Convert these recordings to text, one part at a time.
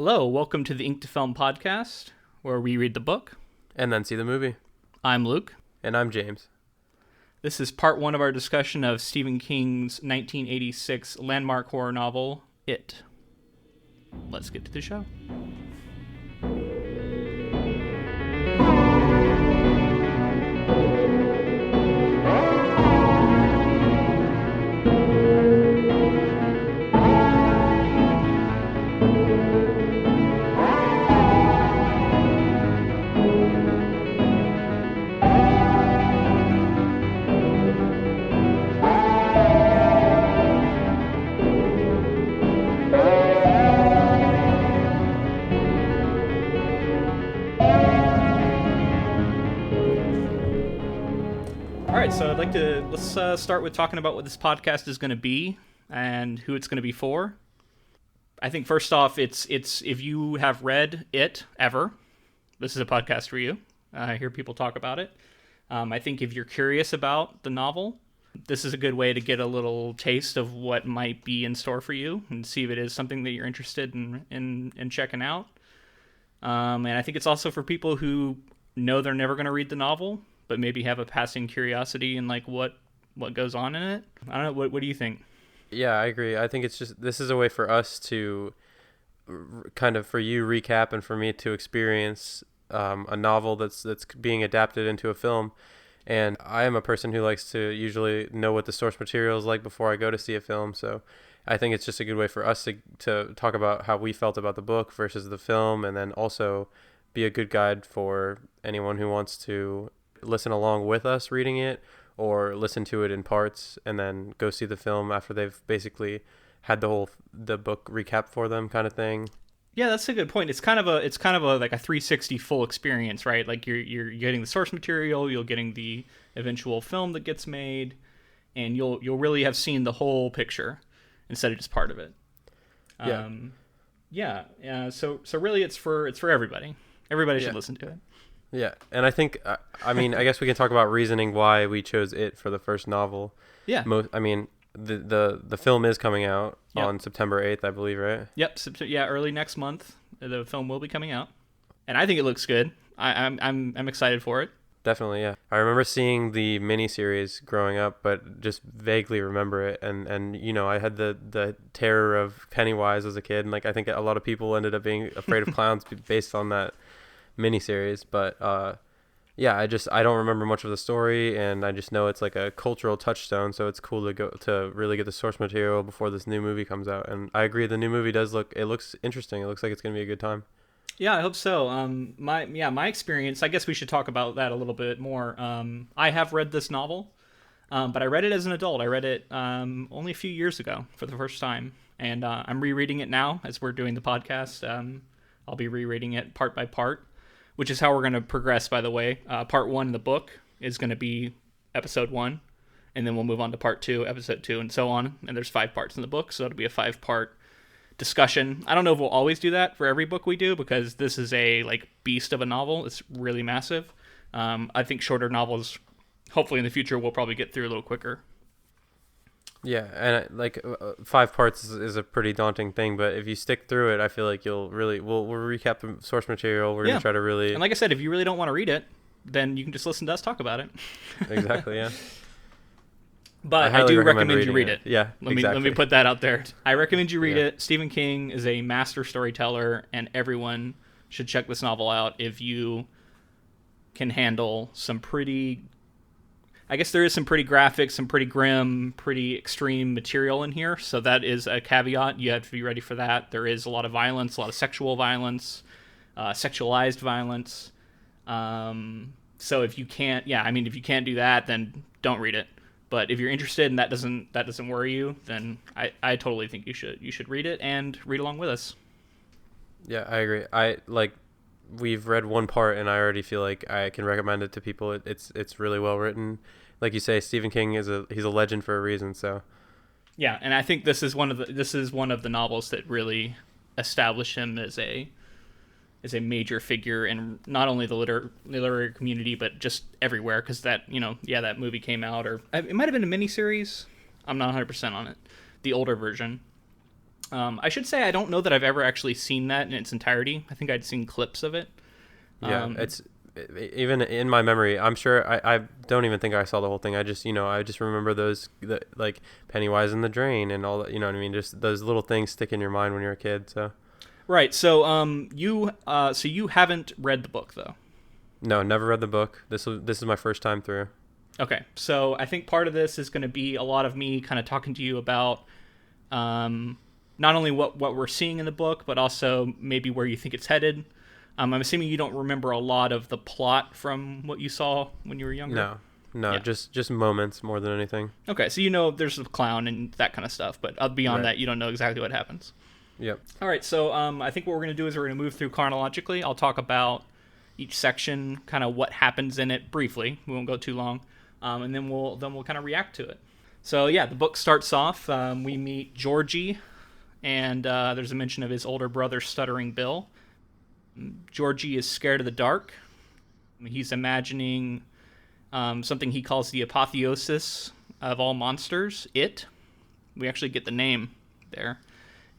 Hello, welcome to the Ink to Film podcast, where we read the book. And then see the movie. I'm Luke. And I'm James. This is part one of our discussion of Stephen King's 1986 landmark horror novel, It. Let's get to the show. So let's start with talking about what this podcast is going to be and who it's going to be for. I think first off, it's if you have read It ever, this is a podcast for you. I hear people talk about it. I think if you're curious about the novel, this is a good way to get a little taste of what might be in store for you and see if it is something that you're interested in checking out. And I think it's also for people who know they're never going to read the novel, but maybe have a passing curiosity in like what goes on in it. I don't know. What do you think? Yeah, I agree. I think this is a way for us to kind of, for you, recap, and for me to experience a novel that's being adapted into a film. And I am a person who likes to usually know what the source material is like before I go to see a film. So I think it's just a good way for us to talk about how we felt about the book versus the film, and then also be a good guide for anyone who wants to listen along with us reading it, or listen to it in parts and then go see the film after they've basically had the book recap for them, kind of thing. Yeah, that's a good point. It's kind of a like a 360 full experience, right? Like you're getting the source material, you're getting the eventual film that gets made, and you'll really have seen the whole picture instead of just part of it. So really it's for everybody. Everybody should listen to it. Yeah, and I think, I guess we can talk about reasoning why we chose It for the first novel. Yeah. The film is coming out on September 8th, I believe, right? Yep, early next month, the film will be coming out. And I think it looks good. I'm excited for it. Definitely, yeah. I remember seeing the miniseries growing up, but just vaguely remember it. And you know, I had the terror of Pennywise as a kid, and like I think a lot of people ended up being afraid of clowns based on that miniseries. But I don't remember much of the story, and I just know it's like a cultural touchstone, so it's cool to go to really get the source material before this new movie comes out. And I agree, the new movie looks interesting. It looks like it's gonna be a good time. Yeah, I hope so. My experience, I guess we should talk about that a little bit more. I have read this novel, but I read it as an adult. I read it only a few years ago for the first time, and I'm rereading it now as we're doing the podcast. I'll be rereading it part by part, which is how we're going to progress, by the way. Part 1 in the book is going to be episode 1, and then we'll move on to part 2, episode 2, and so on. And there's 5 parts in the book, so it'll be a 5-part discussion. I don't know if we'll always do that for every book we do, because this is a like beast of a novel. It's really massive. I think shorter novels, hopefully in the future, we'll probably get through a little quicker. Yeah, and 5 parts is a pretty daunting thing, but if you stick through it, I feel like we'll recap the source material. We're going to try to really... And like I said, if you really don't want to read it, then you can just listen to us talk about it. Exactly, yeah. But I do recommend you read it. Yeah, Let me put that out there. I recommend you read it. Stephen King is a master storyteller, and everyone should check this novel out if you can handle some pretty... I guess there is some pretty graphic, some pretty grim, pretty extreme material in here. So that is a caveat. You have to be ready for that. There is a lot of violence, a lot of sexual violence, sexualized violence. So if you can't do that, then don't read it. But if you're interested and that doesn't worry you, then I totally think you should read it and read along with us. Yeah, I agree. We've read one part, and I already feel like I can recommend it to people. It's really well written. Like you say, Stephen King he's a legend for a reason. So yeah, and I think this is one of the novels that really established him as a major figure in not only the literary community but just everywhere. Because that movie came out, or it might have been a miniseries. I'm not 100% on it. The older version. I should say I don't know that I've ever actually seen that in its entirety. I think I'd seen clips of it. Yeah, it's even in my memory. I'm sure I don't even think I saw the whole thing. I just I just remember like Pennywise in the drain and all that. You know what I mean? Just those little things stick in your mind when you're a kid. So Right. So you haven't read the book though. no, never read the book. This is my first time through. Okay. So I think part of this is going to be a lot of me kind of talking to you about not only what we're seeing in the book, but also maybe where you think it's headed. I'm assuming you don't remember a lot of the plot from what you saw when you were younger. No, Yeah. just moments more than anything. Okay, so you know there's a clown and that kind of stuff, but beyond Right. that, you don't know exactly what happens. Yep. All right, so I think what we're going to do is we're going to move through chronologically. I'll talk about each section, kind of what happens in it briefly. We won't go too long, and then we'll kind of react to it. So yeah, the book starts off. We meet Georgie, and there's a mention of his older brother, Stuttering Bill. Georgie is scared of the dark. He's imagining something he calls the apotheosis of all monsters, it. We actually get the name there.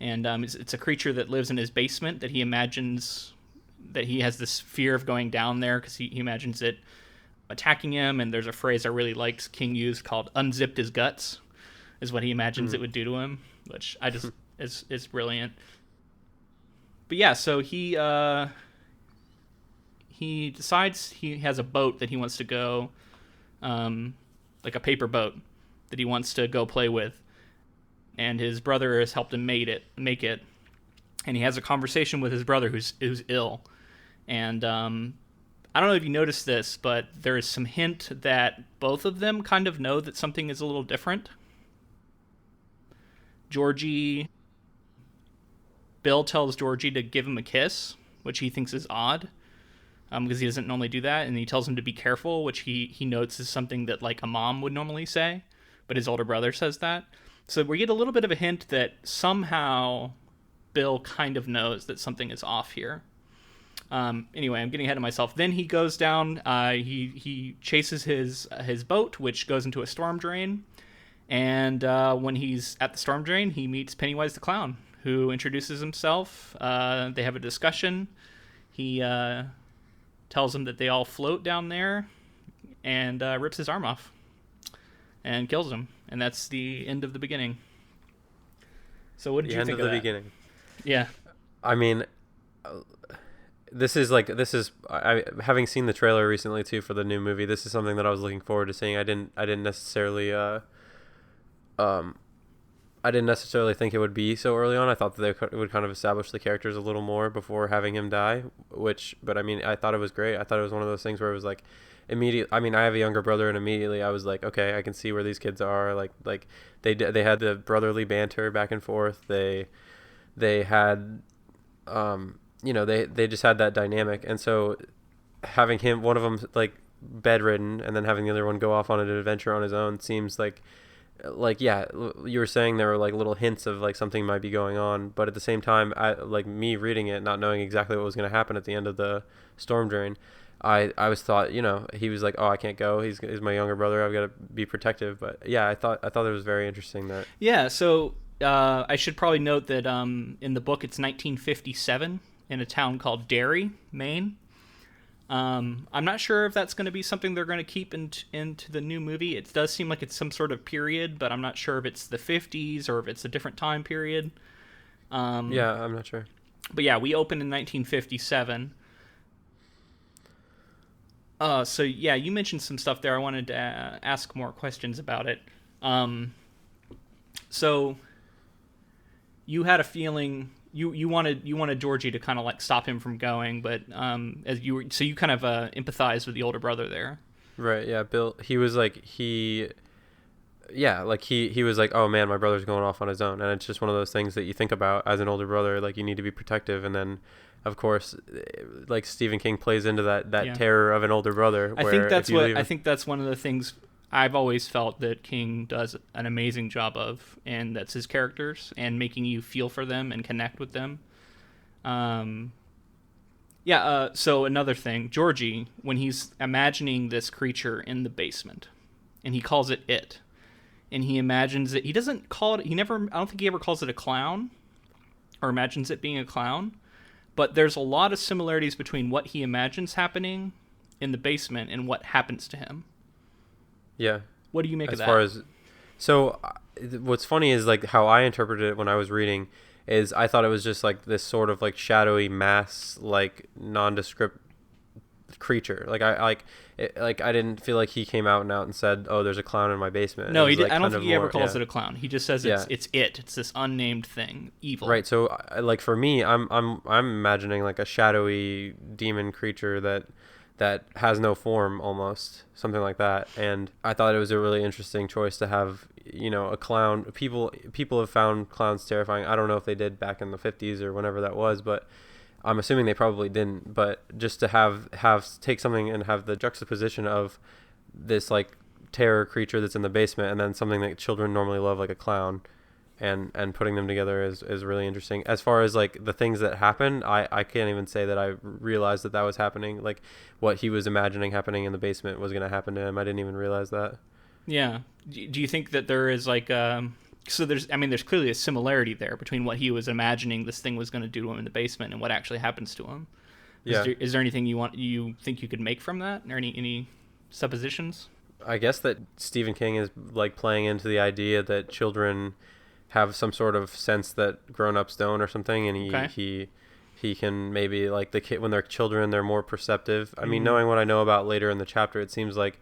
And it's a creature that lives in his basement that he imagines that he has this fear of going down there because he imagines it attacking him. And there's a phrase I really liked King used called unzipped his guts is what he imagines it would do to him, which I just is brilliant. But yeah, so he decides he has a boat that he wants to go, like a paper boat that he wants to go play with, and his brother has helped him make it, and he has a conversation with his brother who's ill, and I don't know if you noticed this, but there is some hint that both of them kind of know that something is a little different. Bill tells Georgie to give him a kiss, which he thinks is odd, because he doesn't normally do that, and he tells him to be careful, which he notes is something that like a mom would normally say, but his older brother says that. So we get a little bit of a hint that somehow Bill kind of knows that something is off here. Anyway, I'm getting ahead of myself. Then he goes down. He chases his boat, which goes into a storm drain. And when he's at the storm drain, he meets Pennywise the Clown, who introduces himself. They have a discussion. He tells him that they all float down there and rips his arm off and kills him. And that's the end of the beginning. So what did you think of that? The beginning. Yeah. I mean, having seen the trailer recently too for the new movie. This is something that I was looking forward to seeing. I didn't necessarily think it would be so early on. I thought that they would kind of establish the characters a little more before having him die. But I mean, I thought it was great. I thought it was one of those things where it was like immediate. I mean, I have a younger brother, and immediately I was like, okay, I can see where these kids are. Like they had the brotherly banter back and forth. They had, they just had that dynamic, and so having one of them like bedridden, and then having the other one go off on an adventure on his own seems like yeah, you were saying there were like little hints of like something might be going on, but at the same time, like me reading it, not knowing exactly what was going to happen at the end of the storm drain, I was thought, he was like, oh, I can't go. He's my younger brother. I've got to be protective. But yeah, I thought it was very interesting that. Yeah. So I should probably note that in the book it's 1957 in a town called Derry, Maine. I'm not sure if that's going to be something they're going to keep into the new movie. It does seem like it's some sort of period, but I'm not sure if it's the 50s or if it's a different time period. Yeah, I'm not sure. But yeah, we opened in 1957. So yeah, you mentioned some stuff there. I wanted to ask more questions about it. So you had a feeling you wanted Georgie to kind of like stop him from going, but you kind of empathized with the older brother there. Right. Yeah. Bill. He was like he was like, oh man, my brother's going off on his own, and it's just one of those things that you think about as an older brother, like you need to be protective, and then of course, like Stephen King plays into that Yeah. terror of an older brother. I think that's one of the things I've always felt that King does an amazing job of, and that's his characters and making you feel for them and connect with them. So another thing, Georgie, when he's imagining this creature in the basement, and he calls it, and he imagines it. He doesn't call it. I don't think he ever calls it a clown. or imagines it being a clown. But there's a lot of similarities between what he imagines happening in the basement and what happens to him. Yeah. What do you make of As that? far as so, what's funny is like how I interpreted it when I was reading is I thought it was just like this sort of like shadowy mass, like nondescript creature. Like I didn't feel like he came out and said, "Oh, there's a clown in my basement." It No, was like I don't kind think of he ever more, calls yeah. it a clown. He just says Yeah. it's this unnamed thing, evil. Right. So, like for me, I'm imagining like a shadowy demon creature that has no form, almost something like that. And I thought it was a really interesting choice to have, a clown. People have found clowns terrifying. I don't know if they did back in the 50s or whenever that was, but I'm assuming they probably didn't. But just to have take something and have the juxtaposition of this like terror creature that's in the basement, and then something that children normally love, like a clown, and putting them together is really interesting. As far as like the things that happened, I can't even say that I realized that was happening. Like what he was imagining happening in the basement was going to happen to him. I didn't even realize that. Yeah. Do you think that there is like so there's clearly a similarity there between what he was imagining this thing was going to do to him in the basement and what actually happens to him? Yeah. Is there anything you think you could make from that, or any suppositions? I guess that Stephen King is like playing into the idea that children have some sort of sense that grown-ups don't or something, and Okay. he can maybe like the kid when they're children they're more perceptive. I mean, knowing what I know about later in the chapter, it seems like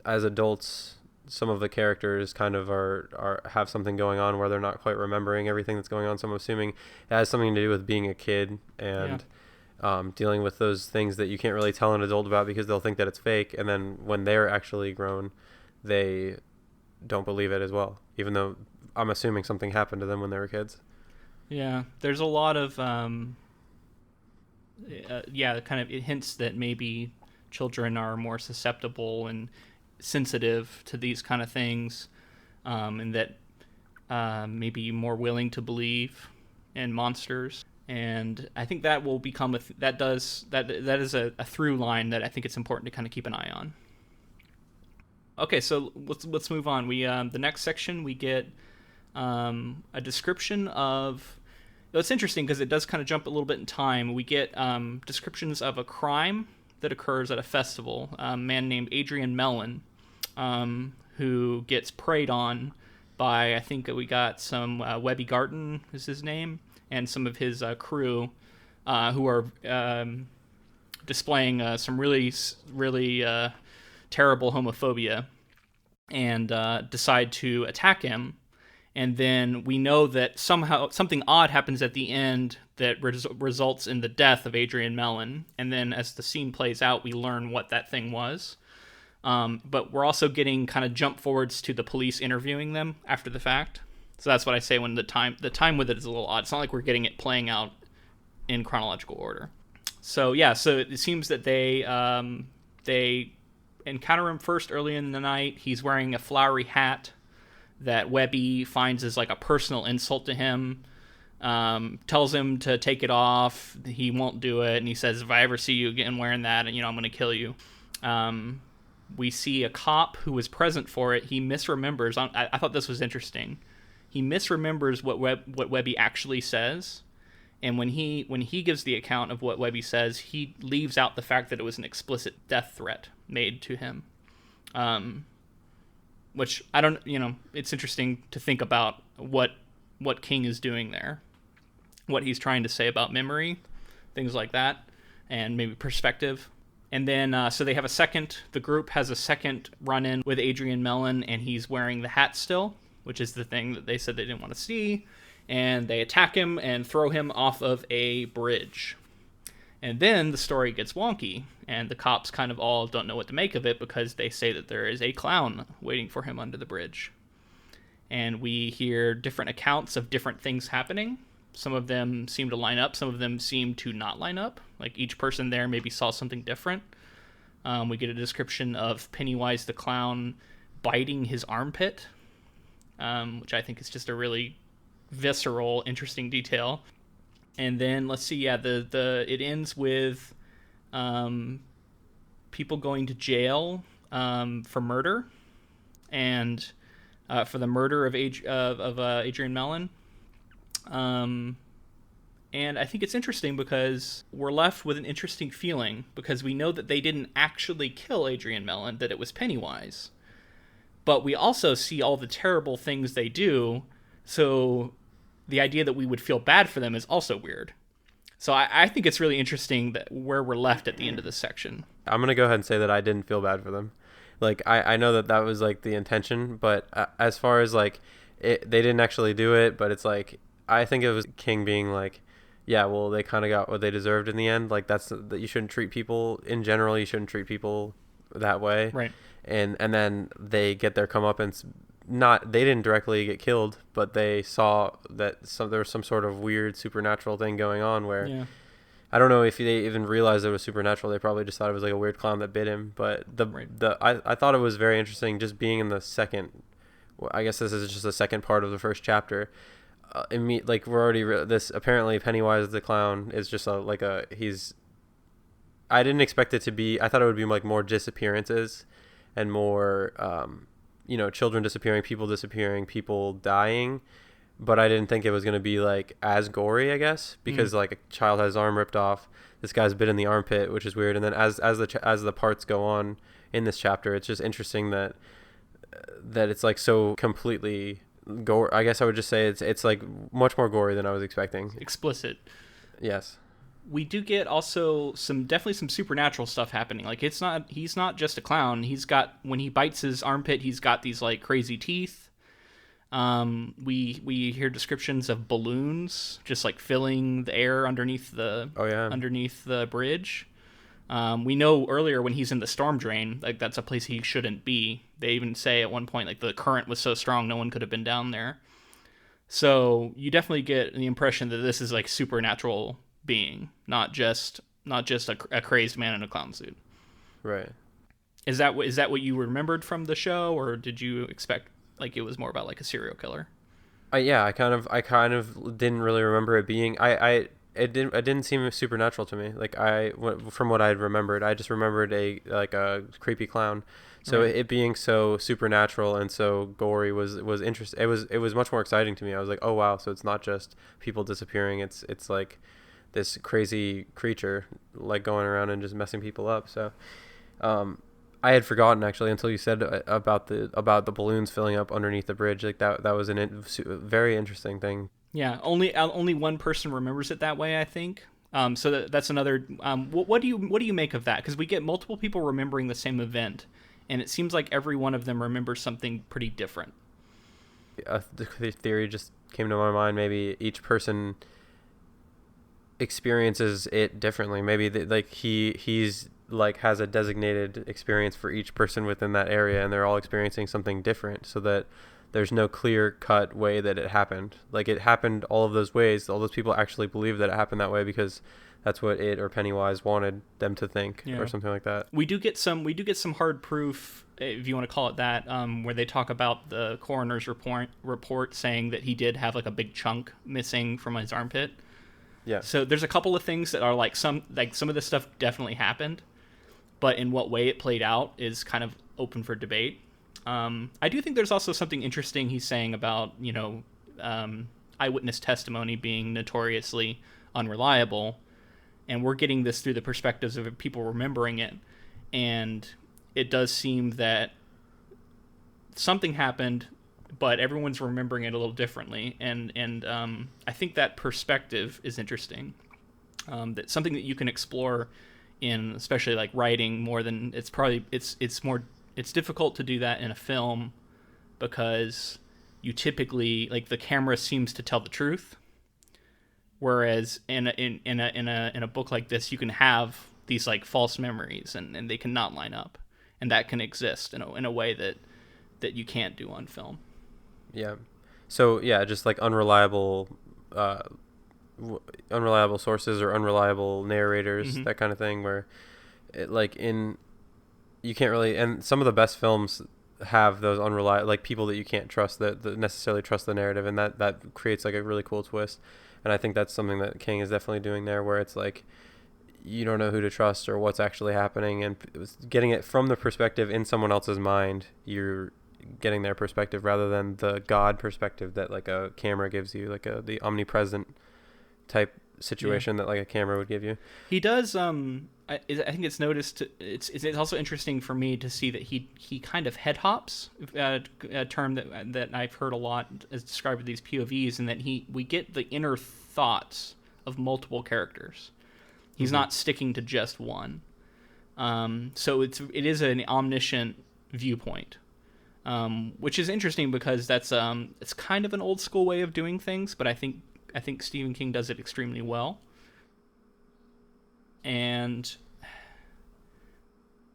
as adults some of the characters kind of are have something going on where they're not quite remembering everything that's going on. So I'm assuming it has something to do with being a kid and dealing with those things that you can't really tell an adult about because they'll think that it's fake, and then when they're actually grown they don't believe it as well, even though I'm assuming something happened to them when they were kids. Yeah, there's a lot of kind of it hints that maybe children are more susceptible and sensitive to these kind of things, and that maybe more willing to believe in monsters. And I think that will become that is a through line that I think it's important to kind of keep an eye on. Okay, so let's move on. We the next section we get a description of. It's interesting because it does kind of jump a little bit in time. We get descriptions of a crime that occurs at a festival. A man named Adrian Mellon, who gets preyed on by, I think we got some Webby Garten is his name, and some of his crew, who are displaying some really terrible homophobia, and decide to attack him. And then we know that somehow something odd happens at the end that results in the death of Adrian Mellon. And then as the scene plays out, we learn what that thing was. But we're also getting kind of jump forwards to the police interviewing them after the fact. So that's what I say when the time with it is a little odd. It's not like we're getting it playing out in chronological order. So yeah, so it seems that they encounter him first early in the night. He's wearing a flowery hat that Webby finds is like a personal insult to him. Tells him to take it off. He won't do it, and he says, "If I ever see you again wearing that, and I'm going to kill you." We see a cop who was present for it. He misremembers. I thought this was interesting. He misremembers what Webby actually says, and when he gives the account of what Webby says, he leaves out the fact that it was an explicit death threat made to him. Which I don't, it's interesting to think about what King is doing there, what he's trying to say about memory, things like that, and maybe perspective. And then, so they have the group has a second run-in with Adrian Mellon, and he's wearing the hat still, which is the thing that they said they didn't want to see. And they attack him and throw him off of a bridge. And then the story gets wonky, and the cops kind of all don't know what to make of it because they say that there is a clown waiting for him under the bridge. And we hear different accounts of different things happening. Some of them seem to line up, some of them seem to not line up. Like each person there maybe saw something different. We get a description of Pennywise the clown biting his armpit, which I think is just a really visceral, interesting detail. And then let's see, it ends with people going to jail for murder, and for the murder of Adrian Mellon. Um, and I think it's interesting because we're left with an interesting feeling because we know that they didn't actually kill Adrian Mellon, that it was Pennywise. But we also see all the terrible things they do, so the idea that we would feel bad for them is also weird. So I think it's really interesting that where we're left at the end of this section. I'm gonna go ahead and say that I didn't feel bad for them. Like I know that that was like the intention, but as far as like they didn't actually do it, but it's like I think it was King being like, yeah, well they kind of got what they deserved in the end. Like that's that you shouldn't treat people in general. You shouldn't treat people that way. Right. And then they get their comeuppance. Not they didn't directly get killed, but they saw that there was some sort of weird supernatural thing going on where. Yeah. I don't know if they even realized it was supernatural. They probably just thought it was like a weird clown that bit him. But Right. I thought it was very interesting just being in the second. Well, I guess this is just the second part of the first chapter. Like we're already this apparently Pennywise the clown is just he's. I didn't expect it to be. I thought it would be like more disappearances, and more children disappearing, people dying. But I didn't think it was going to be like as gory, I guess, because like a child has his arm ripped off. This guy's bit in the armpit, which is weird. And then as the parts go on in this chapter, it's just interesting that it's like so completely gore. I guess I would just say it's like much more gory than I was expecting. Explicit. Yes. We do get also definitely some supernatural stuff happening. Like he's not just a clown. He's got, when he bites his armpit, he's got these like crazy teeth. We hear descriptions of balloons just like filling the air underneath the bridge. We know earlier when he's in the storm drain, like that's a place he shouldn't be. They even say at one point like the current was so strong no one could have been down there. So you definitely get the impression that this is like supernatural being, not just a crazed man in a clown suit. Right. Is that what you remembered from the show, or did you expect like it was more about like a serial killer? Yeah, I kind of didn't really remember it being. It didn't seem supernatural to me. Like from what I remembered, I just remembered a creepy clown. So Right. it being so supernatural and so gory was interesting. It was much more exciting to me. I was like, oh wow, so it's not just people disappearing. It's like this crazy creature like going around and just messing people up. So, I had forgotten actually until you said about the balloons filling up underneath the bridge. Like that was very interesting thing. Yeah, only one person remembers it that way, I think. So that's another. What do you make of that? Because we get multiple people remembering the same event, and it seems like every one of them remembers something pretty different. The theory just came to my mind. Maybe each person experiences it differently. Maybe he's like has a designated experience for each person within that area, and they're all experiencing something different, so that there's no clear cut way that it happened. Like it happened all of those ways. All those people actually believe that it happened that way because that's what it or Pennywise wanted them to think, or something like that. We do get some hard proof, if you want to call it that, where they talk about the coroner's report saying that he did have like a big chunk missing from his armpit. Yeah. So there's a couple of things that are like some of this stuff definitely happened, but in what way it played out is kind of open for debate. I do think there's also something interesting he's saying about, eyewitness testimony being notoriously unreliable, and we're getting this through the perspectives of people remembering it, and it does seem that something happened, but everyone's remembering it a little differently, and I think that perspective is interesting. That's something that you can explore in, especially like writing, more than it's difficult to do that in a film, because you typically, like, the camera seems to tell the truth, whereas in a book like this you can have these like false memories, and they cannot line up, and that can exist in a way that you can't do on film. Yeah. So yeah, just like unreliable sources or unreliable narrators, that kind of thing, where it you can't really, and some of the best films have those unreliable, like people that you can't trust that necessarily trust the narrative, and that creates like a really cool twist. And I think that's something that King is definitely doing there, where it's like you don't know who to trust or what's actually happening, and getting it from the perspective in someone else's mind, getting their perspective rather than the God perspective that like a camera gives you, like the omnipresent type situation that like a camera would give you. He does. I think it's noticed. It's also interesting for me to see that he kind of head hops, a term that I've heard a lot as described with these POVs, and that we get the inner thoughts of multiple characters. He's not sticking to just one. So it is an omniscient viewpoint, which is interesting because it's kind of an old school way of doing things, but I think Stephen King does it extremely well. And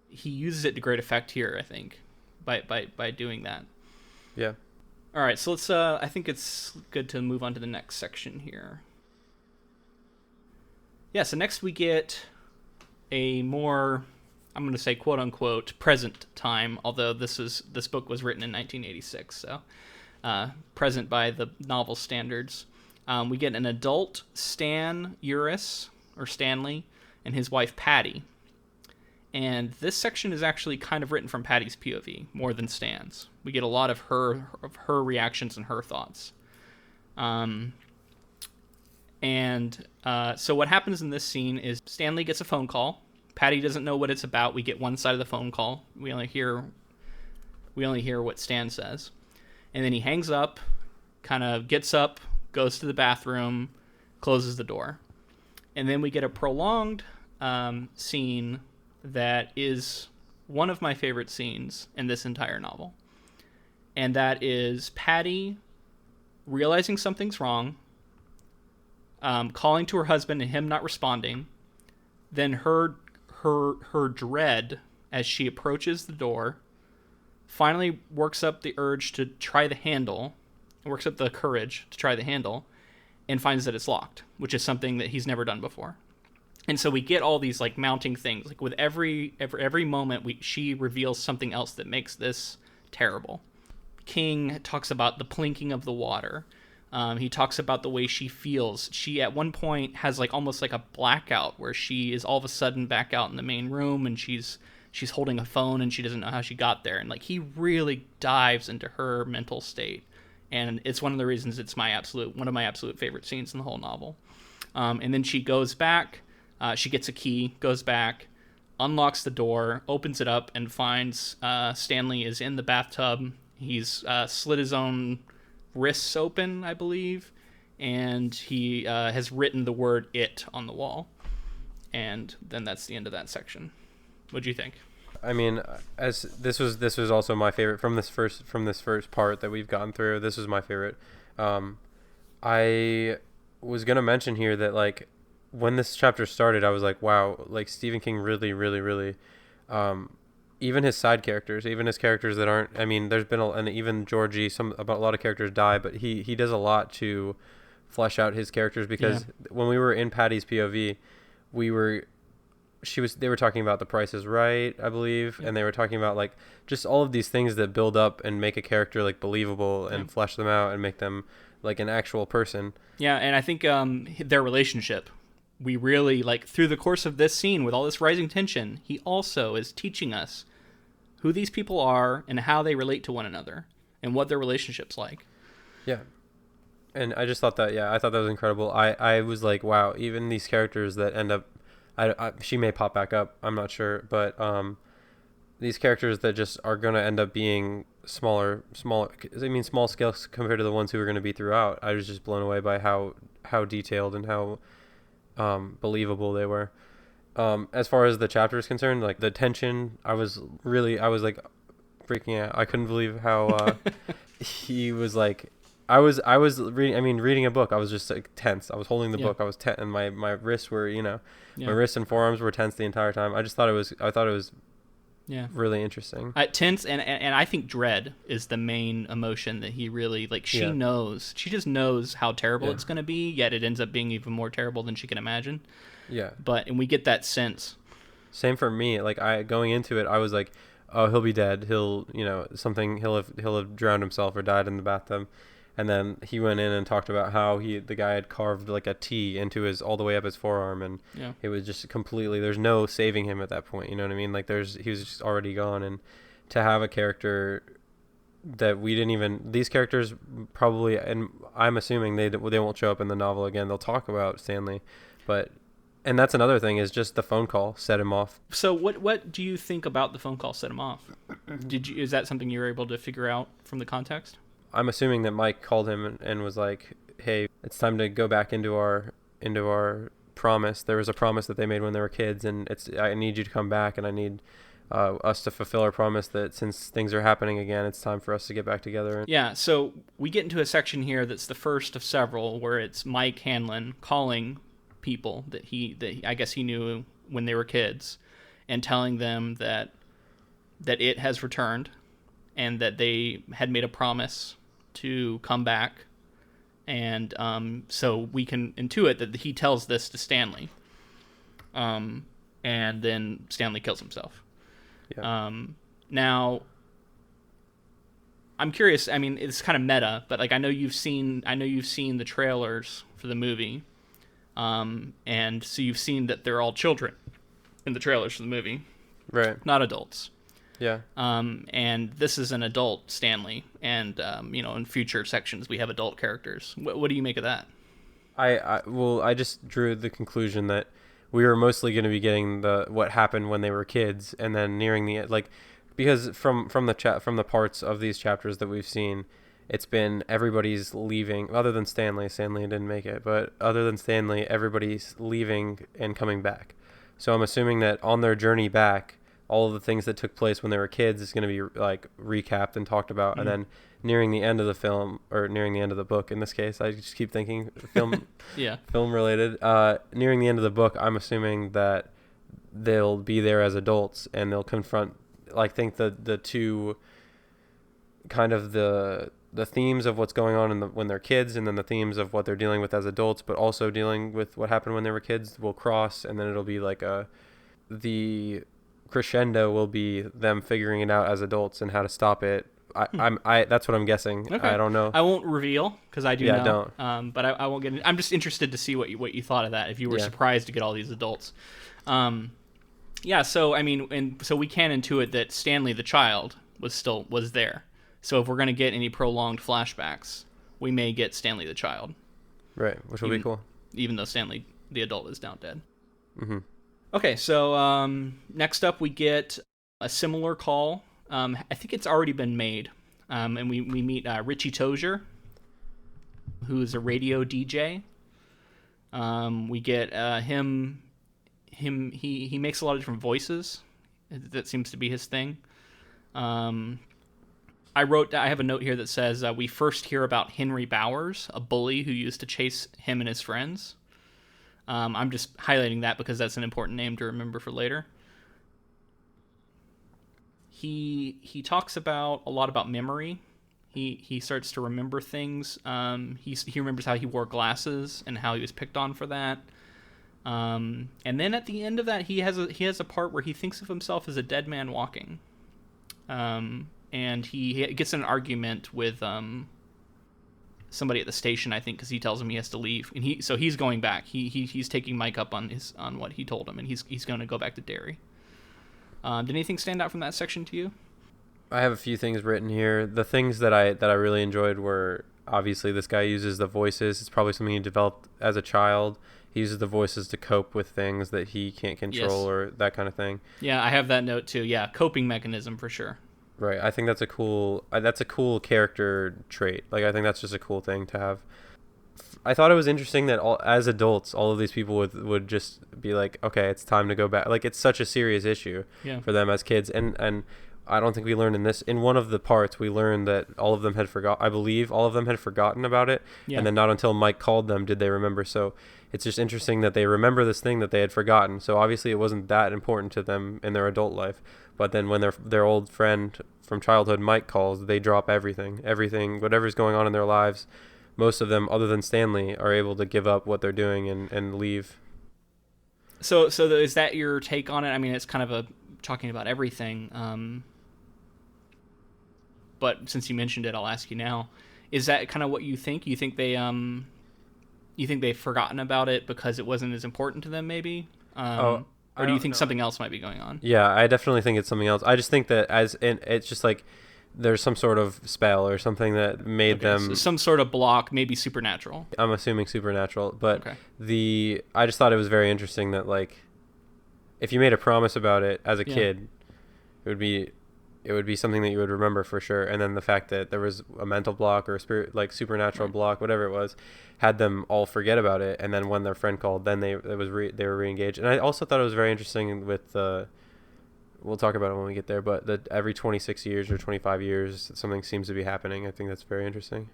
he uses it to great effect here, I think, by doing that. Yeah. All right, so let's. I think it's good to move on to the next section here. Yeah, so next we get a more, I'm going to say quote unquote present time, although this book was written in 1986, so present by the novel standards. We get an adult Stan Uris, or Stanley, and his wife Patty. And this section is actually kind of written from Patty's POV more than Stan's. We get a lot of her reactions and her thoughts. So what happens in this scene is Stanley gets a phone call. Patty doesn't know what it's about. We get one side of the phone call. We only hear what Stan says. And then he hangs up, kind of gets up, goes to the bathroom, closes the door. And then we get a prolonged scene that is one of my favorite scenes in this entire novel. And that is Patty realizing something's wrong, calling to her husband and him not responding, then her dread as she approaches the door, finally works up the urge to try the handle, works up the courage to try the handle, and finds that it's locked, which is something that he's never done before. And so we get all these like mounting things. Like with every moment, she reveals something else that makes this terrible. King talks about the plinking of the water. He talks about the way she feels. She at one point has like almost like a blackout where she is all of a sudden back out in the main room and she's holding a phone and she doesn't know how she got there. And like he really dives into her mental state. And it's one of the reasons it's one of my absolute favorite scenes in the whole novel. And then she goes back. She gets a key, goes back, unlocks the door, opens it up, and finds Stanley is in the bathtub. He's slit his own wrists open, I believe, and he has written the word "it" on the wall. And then that's the end of that section. What'd you think? I mean, as this was also my favorite from this first part that we've gotten through. This was my favorite. I was gonna mention here that like when this chapter started, I was like, wow, like Stephen King really, really, really, even his side characters, even his characters that aren't. I mean, there's been and even Georgie, a lot of characters die, but he does a lot to flesh out his characters because when we were in Patty's POV, they were talking about The Price is Right, I believe, and they were talking about like just all of these things that build up and make a character like believable and flesh them out and make them like an actual person. Yeah, and I think their relationship, we really like through the course of this scene with all this rising tension, he also is teaching us who these people are and how they relate to one another and what their relationship's like. Yeah. And I just thought that, I thought that was incredible. I was like, wow, even these characters that end up, she may pop back up, I'm not sure, but these characters that just are going to end up being smaller, I mean, small scale compared to the ones who are going to be throughout. I was just blown away by how detailed and how believable they were. As far as the chapter is concerned, like the tension, I was like freaking out. I couldn't believe how he was like, I was reading a book. I was just like tense. I was holding the book. I was tense, and my wrists were, my wrists and forearms were tense the entire time. I thought it was really interesting. Tense and I think dread is the main emotion that he really like. She just knows how terrible it's going to be, yet it ends up being even more terrible than she can imagine. Yeah. And we get that sense. Same for me. Like going into it, I was like, oh, he'll be dead. He'll have drowned himself or died in the bathtub. And then he went in and talked about how the guy had carved like a T into all the way up his forearm, and it was just completely, there's no saving him at that point. You know what I mean? Like he was just already gone, and to have a character that we didn't even, these characters probably, and I'm assuming they won't show up in the novel again. They'll talk about Stanley, but, and that's another thing, is just the phone call set him off. So what do you think about the phone call set him off? Is that something you were able to figure out from the context? I'm assuming that Mike called him and was like, "Hey, it's time to go back into our promise. There was a promise that they made when they were kids, and I need you to come back, and I need us to fulfill our promise that since things are happening again, it's time for us to get back together." Yeah, so we get into a section here that's the first of several where it's Mike Hanlon calling people that I guess he knew when they were kids, and telling them that it has returned, and that they had made a promise to come back, and so we can intuit that he tells this to Stanley, and then Stanley kills himself. Yeah. Now, I'm curious. I mean, it's kind of meta, but like I know you've seen the trailers for the movie, and so you've seen that they're all children in the trailers for the movie, Right. not adults. Yeah. And this is an adult Stanley, and in future sections we have adult characters. What do you make of that? I just drew the conclusion that we were mostly going to be getting what happened when they were kids, and then nearing the, like, because from the parts of these chapters that we've seen, it's been everybody's leaving, other than Stanley. Stanley didn't make it, but other than Stanley, everybody's leaving and coming back. So I'm assuming that on their journey back, all of the things that took place when they were kids is going to be like recapped and talked about. Mm-hmm. And then nearing the end of the film, or nearing the end of the book in this case, I just keep thinking film yeah, film related, nearing the end of the book, I'm assuming that they'll be there as adults, and they'll confront, like, think the two kind of the themes of what's going on when they're kids, and then the themes of what they're dealing with as adults, but also dealing with what happened when they were kids, will cross, and then it'll be like the crescendo will be them figuring it out as adults and how to stop it. I that's what I'm guessing. Okay. I don't know. I won't reveal, because I do know. Don't. But I won't get. I'm just interested to see what you thought of that. If you were surprised to get all these adults. Yeah. So I mean, and so we can intuit that Stanley the child was there. So if we're gonna get any prolonged flashbacks, we may get Stanley the child. Right, which will be cool. Even though Stanley the adult is now dead. Mm-hmm. Okay, so next up we get a similar call. I think it's already been made, and we meet Richie Tozier, who is a radio DJ. We get him. He makes a lot of different voices. That seems to be his thing. I have a note here that says we first hear about Henry Bowers, a bully who used to chase him and his friends. I'm just highlighting that because that's an important name to remember for later. He talks a lot about memory. He starts to remember things. He remembers how he wore glasses and how he was picked on for that. And then at the end of that, he has a part where he thinks of himself as a dead man walking. And he gets in an argument with somebody at the station, I think, because he tells him he has to leave, and he's going back. He's taking Mike up on what he told him, and he's going to go back to Derry. Did anything stand out from that section to you? I have a few things written here. The things that I really enjoyed were, obviously, this guy uses the voices. It's probably something he developed as a child. He uses the voices to cope with things that he can't control, yes, or that kind of thing. Yeah, I have that note too. Yeah, coping mechanism for sure. Right. I think that's a cool character trait. Like, I think that's just a cool thing to have. I thought it was interesting that as adults, all of these people would just be like, okay, it's time to go back. Like, it's such a serious issue for them as kids. And I don't think we learned in one of the parts, we learned that all of them had forgotten about it. Yeah. And then not until Mike called them did they remember. So it's just interesting that they remember this thing that they had forgotten. So obviously it wasn't that important to them in their adult life. But then when their old friend from childhood, Mike, calls, they drop everything, whatever's going on in their lives. Most of them, other than Stanley, are able to give up what they're doing and leave. So is that your take on it? I mean, it's kind of talking about everything. But since you mentioned it, I'll ask you now: is that kind of what you think? You think they've forgotten about it because it wasn't as important to them, maybe? Or do you think something else might be going on? Yeah, I definitely think it's something else. I just think that it's just like there's some sort of spell or something that made them. So some sort of block, maybe supernatural. I'm assuming supernatural, but Okay. I just thought it was very interesting that like, if you made a promise about it as a Yeah. kid, it would be something that you would remember for sure. And then the fact that there was a mental block or a spirit, like supernatural Right. block, whatever it was, had them all forget about it. And then when their friend called, then they were re-engaged. And I also thought it was very interesting with we'll talk about it when we get there, but that every 26 years or 25 years something seems to be happening. I think that's very interesting.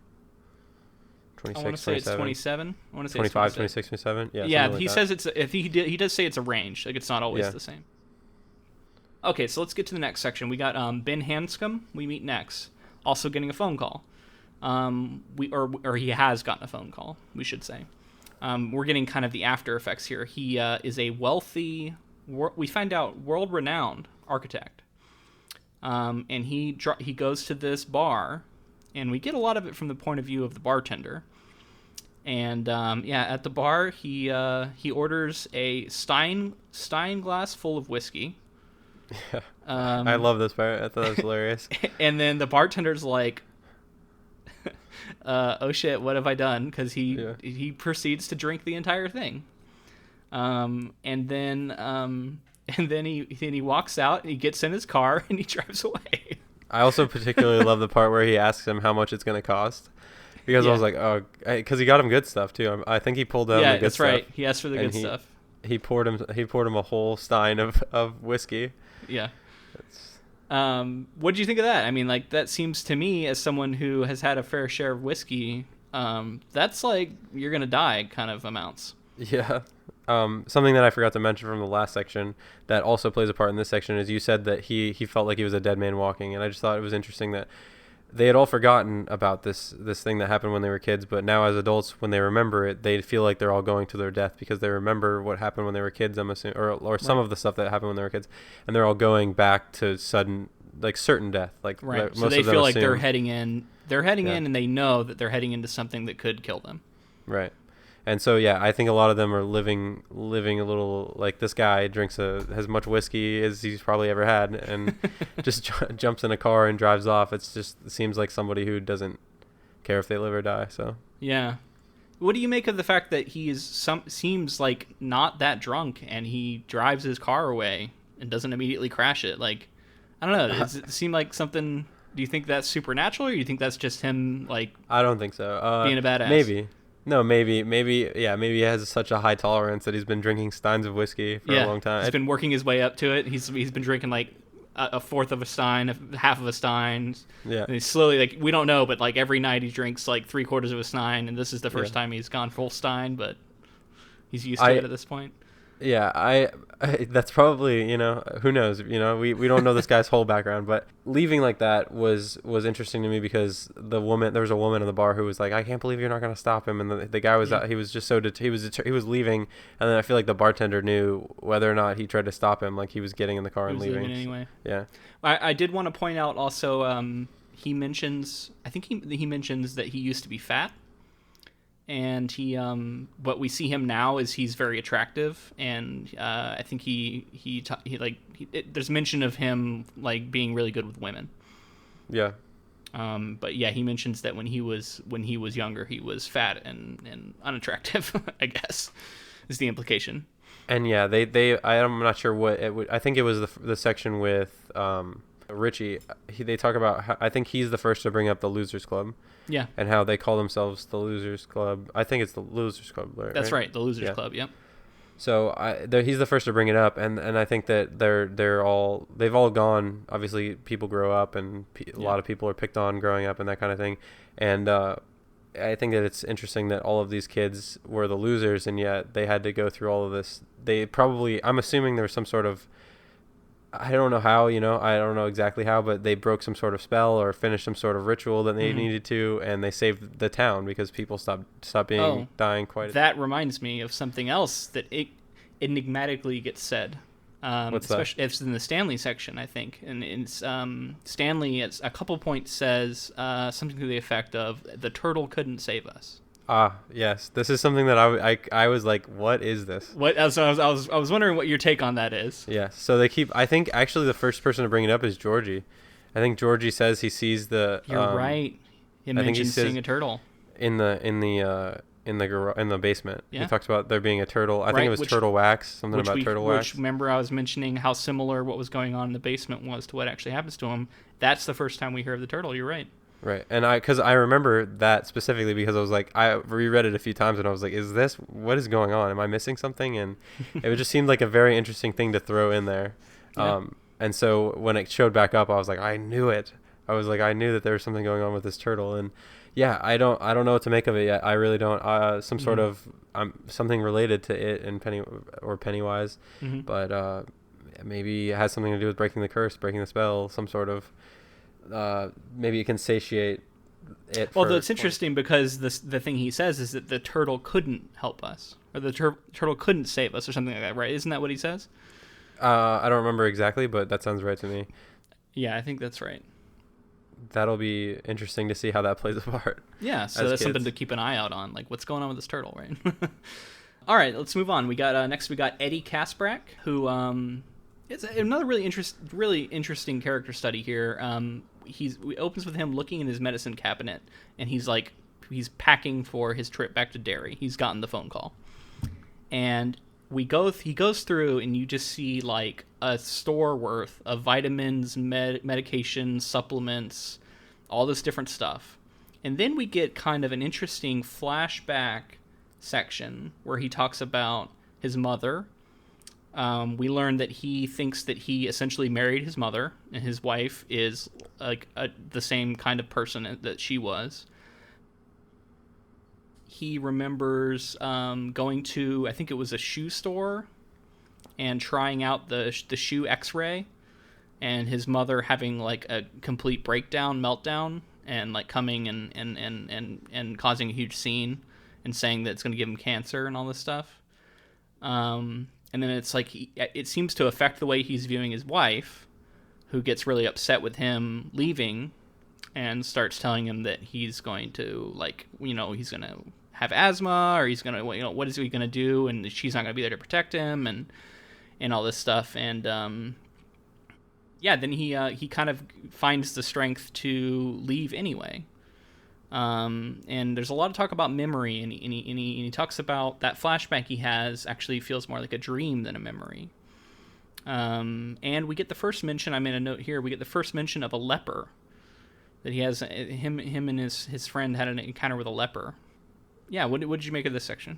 I want to 26, say it's 27, 27. I want to say 25, it's 26. 26, 27. Yeah. Yeah, something like he that. says it's if he does say it's a range. Like it's not always Yeah. the same. Okay, so let's get to the next section. We got Ben Hanscom. We meet next. Also getting a phone call. Or he has gotten a phone call, we should say. We're getting kind of the after effects here. He is a wealthy, we find out world-renowned architect. And he goes to this bar, and we get a lot of it from the point of view of the bartender. And at the bar, he orders a Stein glass full of whiskey. Yeah. I love this part. I thought it was hilarious. And then the bartender's like, "Oh shit, what have I done?" Because he proceeds to drink the entire thing. And then he walks out and he gets in his car and he drives away. I also particularly love the part where he asks him how much it's going to cost. Because I was like, oh, because he got him good stuff too. I think he pulled down the good that's stuff. right. He asked for the good stuff. He poured him a whole stein of whiskey. Yeah. What did you think of that? I mean, like, that seems to me, as someone who has had a fair share of whiskey, that's like you're gonna die kind of amounts. Yeah. Something that I forgot to mention from the last section that also plays a part in this section is you said that he felt like he was a dead man walking, and I just thought it was interesting that they had all forgotten about this thing that happened when they were kids, but now as adults, when they remember it, they feel like they're all going to their death because they remember what happened when they were kids, I'm assuming, or some of the stuff that happened when they were kids, and they're all going back to certain death. Like Right. So most they of them feel like they're assume. heading in. They're heading in, and they know that they're heading into something that could kill them. Right. And so, yeah, I think a lot of them are living a little like this guy drinks as much whiskey as he's probably ever had and just jumps in a car and drives off. It seems like somebody who doesn't care if they live or die. So Yeah. What do you make of the fact that he seems like not that drunk and he drives his car away and doesn't immediately crash it? Like, I don't know. Does it seem like something? Do you think that's supernatural, or do you think that's just him like I don't think so. being a badass? Maybe. No, maybe he has such a high tolerance that he's been drinking steins of whiskey for a long time. He's been working his way up to it. He's been drinking like a fourth of a stein, half of a stein. Yeah. And he's slowly, like, we don't know, but like every night he drinks like 3/4 of a stein, and this is the first time he's gone full stein, but he's used to it at this point. Yeah, I that's probably, who knows, we don't know this guy's whole background, but leaving like that was interesting to me because there was a woman in the bar who was like, I can't believe you're not going to stop him, and the guy was he was just so he was leaving, and then I feel like the bartender knew whether or not he tried to stop him, like he was getting in the car and leaving. Anyway. Yeah. I did want to point out also, he mentions that he used to be fat. And what we see him now is he's very attractive, and I think there's mention of him like being really good with women. Yeah. But yeah, he mentions that when he was younger, he was fat and unattractive. I guess is the implication. And yeah, I'm not sure what it would. I think it was the section with Richie. They talk about how, I think he's the first to bring up the Losers Club. Yeah. And how they call themselves the Losers Club. I think it's the Losers Club, right? That's right, the Losers Club. Yep. So he's the first to bring it up, and I think that they've all gone. Obviously, people grow up, and a lot of people are picked on growing up, and that kind of thing. And I think that it's interesting that all of these kids were the losers, and yet they had to go through all of this. I'm assuming there was some sort of, I don't know how, I don't know exactly how, but they broke some sort of spell or finished some sort of ritual that they needed to, and they saved the town because people stopped dying quite. That reminds me of something else that enigmatically gets said. What's that? It's in the Stanley section, I think, and it's Stanley at a couple points says something to the effect of the turtle couldn't save us. Ah, yes. This is something that I was like, what is this? So I was wondering what your take on that is. Yeah. So I think actually the first person to bring it up is Georgie, I think Georgie says he sees the. You're right. It I think he mentions says seeing a turtle. in the basement. He Yeah. talks about there being a turtle. I think it Right. was turtle wax. Something about turtle Which wax. remember I was mentioning how similar what was going on in the basement was to what actually happens to him. That's the first time we hear of the turtle. You're right. Right, and because I remember that specifically because I was like, I reread it a few times and I was like, what is going on? Am I missing something? And it just seemed like a very interesting thing to throw in there. Yeah. And so when it showed back up, I was like, I knew it. I was like, I knew that there was something going on with this turtle. And yeah, I don't know what to make of it yet. I really don't. Some sort of something related to it and Pennywise, Mm-hmm. but maybe it has something to do with breaking the curse, breaking the spell, some sort of. Maybe it can satiate it. Well, it's interesting because the thing he says is that the turtle couldn't help us, or the turtle couldn't save us, or something like that, right? Isn't that what he says? I don't remember exactly, but that sounds right to me. Yeah, I think that's right. That'll be interesting to see how that plays a part. Yeah, so that's something to keep an eye out on, like what's going on with this turtle, right? All right, let's move on. We got next we got Eddie Kasprak, who it's another really interesting character study here. He opens with him looking in his medicine cabinet, and he's packing for his trip back to Derry. He's gotten the phone call, and he goes through, and you just see like a store worth of vitamins, medications, supplements, all this different stuff, and then we get kind of an interesting flashback section where he talks about his mother. We learn that he thinks that he essentially married his mother, and his wife is like the same kind of person that she was. He remembers going to, I think it was a shoe store, and trying out the shoe X-ray, and his mother having like a complete meltdown, and like coming and causing a huge scene, and saying that it's going to give him cancer and all this stuff. And then it's like it seems to affect the way he's viewing his wife, who gets really upset with him leaving and starts telling him that he's going to, like, he's going to have asthma, or he's going to, what is he going to do? And she's not going to be there to protect him, and all this stuff. And yeah, then he kind of finds the strength to leave anyway. And there's a lot of talk about memory, and he talks about that flashback he has actually feels more like a dream than a memory. And we get the first mention, I made a note here, we get the first mention of a leper, that he has, him and his friend had an encounter with a leper. Yeah, what did you make of this section?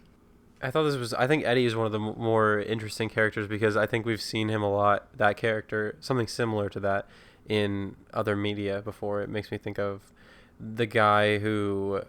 I think Eddie is one of the more interesting characters because I think we've seen him a lot, that character, something similar to that in other media before. It makes me think of the guy who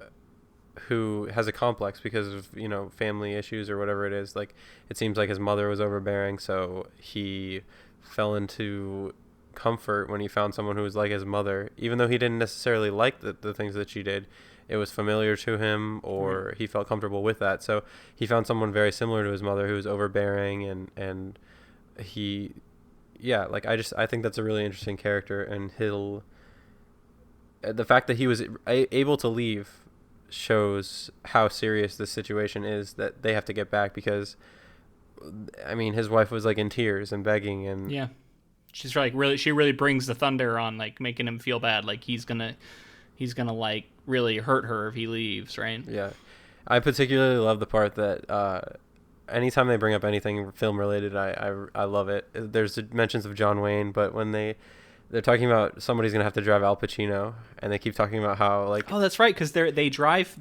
has a complex because of family issues or whatever it is. Like, it seems like his mother was overbearing, so he fell into comfort when he found someone who was like his mother, even though he didn't necessarily like the things that she did. It was familiar to him, or he felt comfortable with that, so he found someone very similar to his mother who was overbearing, and he, yeah, like, I think that's a really interesting character. And the fact that he was able to leave shows how serious this situation is that they have to get back, because I mean, his wife was like in tears and begging, and yeah, she's like she really brings the thunder on, like making him feel bad, like he's gonna like really hurt her if he leaves, right? Yeah, I particularly love the part that anytime they bring up anything film related, I love it. There's mentions of John Wayne, but when they're talking about somebody's gonna have to drive Al Pacino, and they keep talking about how, like, oh, that's right, because they drive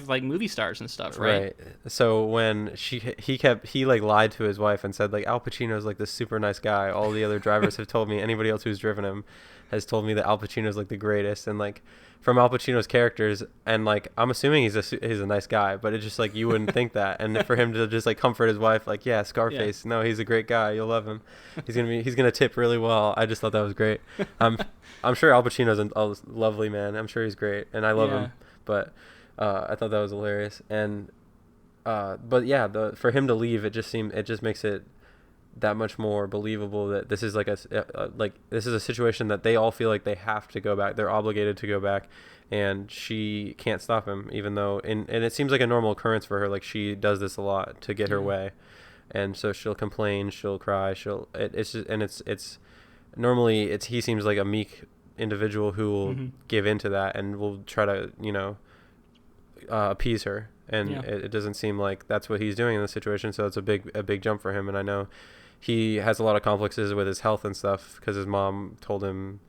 like movie stars and stuff, right? So when he like lied to his wife and said, like, Al Pacino's like this super nice guy. All the other drivers have told me, anybody else who's driven him has told me that Al Pacino's like the greatest, and like from Al Pacino's characters, and like I'm assuming he's a nice guy, but it's just like you wouldn't think that, and for him to just like comfort his wife, like, yeah, Scarface, no, he's a great guy, you'll love him, he's gonna tip really well. I just thought that was great. I'm sure Al Pacino's a lovely man. I'm sure he's great, and I love him, but I thought that was hilarious. And but yeah, for him to leave, it just makes it that much more believable that this is like this is a situation that they all feel like they have to go back. They're obligated to go back, and she can't stop him, even though and it seems like a normal occurrence for her. Like, she does this a lot to get her way, and so she'll complain, she'll cry, it's normally he seems like a meek individual who will give into that and will try to, appease her. And it doesn't seem like that's what he's doing in this situation. So it's a big jump for him. And I know he has a lot of complexes with his health and stuff because his mom told him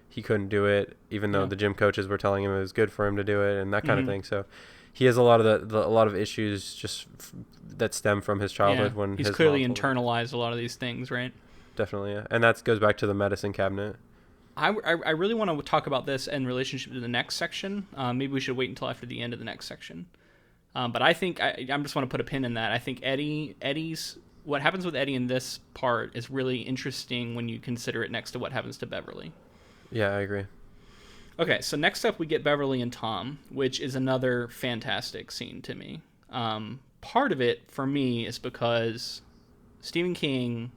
he couldn't do it, even though the gym coaches were telling him it was good for him to do it and that kind of thing. So he has a lot of a lot of issues just that stem from his childhood when he's his clearly internalized a lot of these things, right? Definitely, yeah. And that goes back to the medicine cabinet. I really want to talk about this in relationship to the next section. Maybe we should wait until after the end of the next section. But I think I just want to put a pin in that. I think Eddie's what happens with Eddie in this part is really interesting when you consider it next to what happens to Beverly. Yeah, I agree. Okay, so next up we get Beverly and Tom, which is another fantastic scene to me. Part of it for me is because Stephen King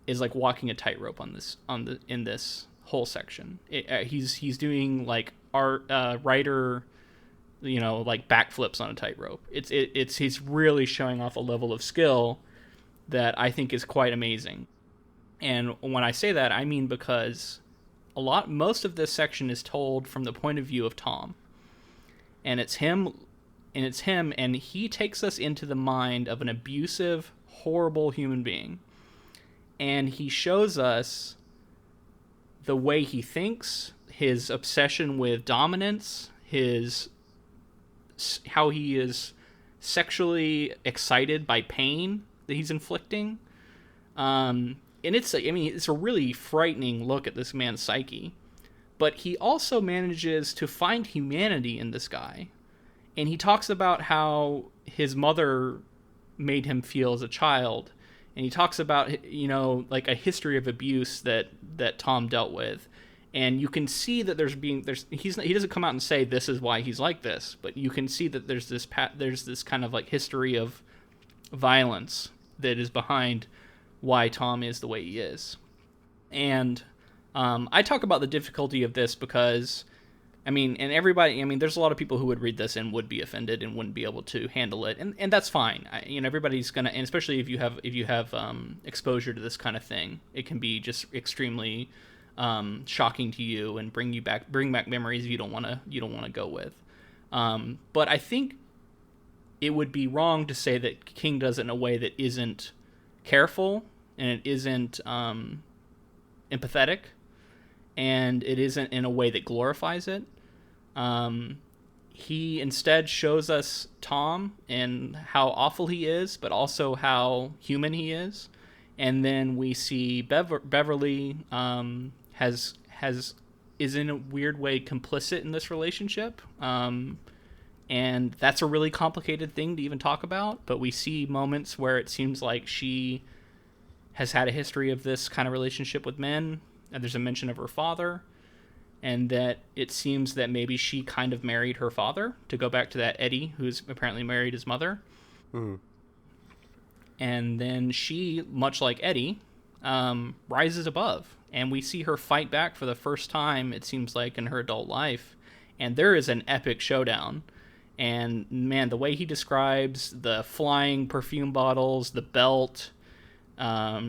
is like walking a tightrope in this whole section. He's doing like writer, like backflips on a tightrope. He's really showing off a level of skill that I think is quite amazing. And when I say that, I mean because most of this section is told from the point of view of Tom. And it's him, and he takes us into the mind of an abusive, horrible human being. And he shows us the way he thinks, his obsession with dominance, how he is sexually excited by pain that he's inflicting. And it's a really frightening look at this man's psyche. But he also manages to find humanity in this guy. And he talks about how his mother made him feel as a child. And he talks about, like a history of abuse that Tom dealt with. And you can see that he doesn't come out and say this is why he's like this, but you can see that there's this kind of like history of violence that is behind why Tom is the way he is. And I talk about the difficulty of this because, there's a lot of people who would read this and would be offended and wouldn't be able to handle it, and that's fine. Everybody's gonna, and especially if you have exposure to this kind of thing, it can be just extremely shocking to you and bring back memories you don't want to go with. But I think it would be wrong to say that King does it in a way that isn't careful and it isn't empathetic and it isn't in a way that glorifies it. He instead shows us Tom and how awful he is, but also how human he is. And then we see Beverly is in a weird way complicit in this relationship. And that's a really complicated thing to even talk about. But we see moments where it seems like she has had a history of this kind of relationship with men. And there's a mention of her father. And that it seems that maybe she kind of married her father, to go back to that Eddie, who's apparently married his mother. Mm-hmm. And then she, much like Eddie, rises above. And we see her fight back for the first time, it seems like, in her adult life. And there is an epic showdown. And, man, the way he describes the flying perfume bottles, the belt,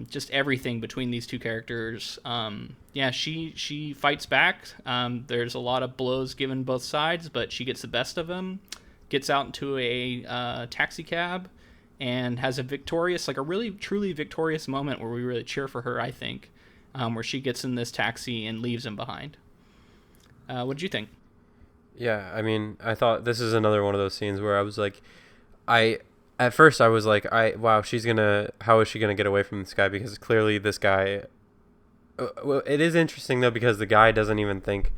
just everything between these two characters. She fights back. There's a lot of blows given both sides, but she gets the best of him, gets out into a taxi cab, and has a really truly victorious moment where we really cheer for her, I think, where she gets in this taxi and leaves him behind. What did you think? Yeah, I thought this is another one of those scenes where I was like, at first I was like, how is she gonna get away from this guy? Because clearly this guy, well, it is interesting though, because the guy doesn't even think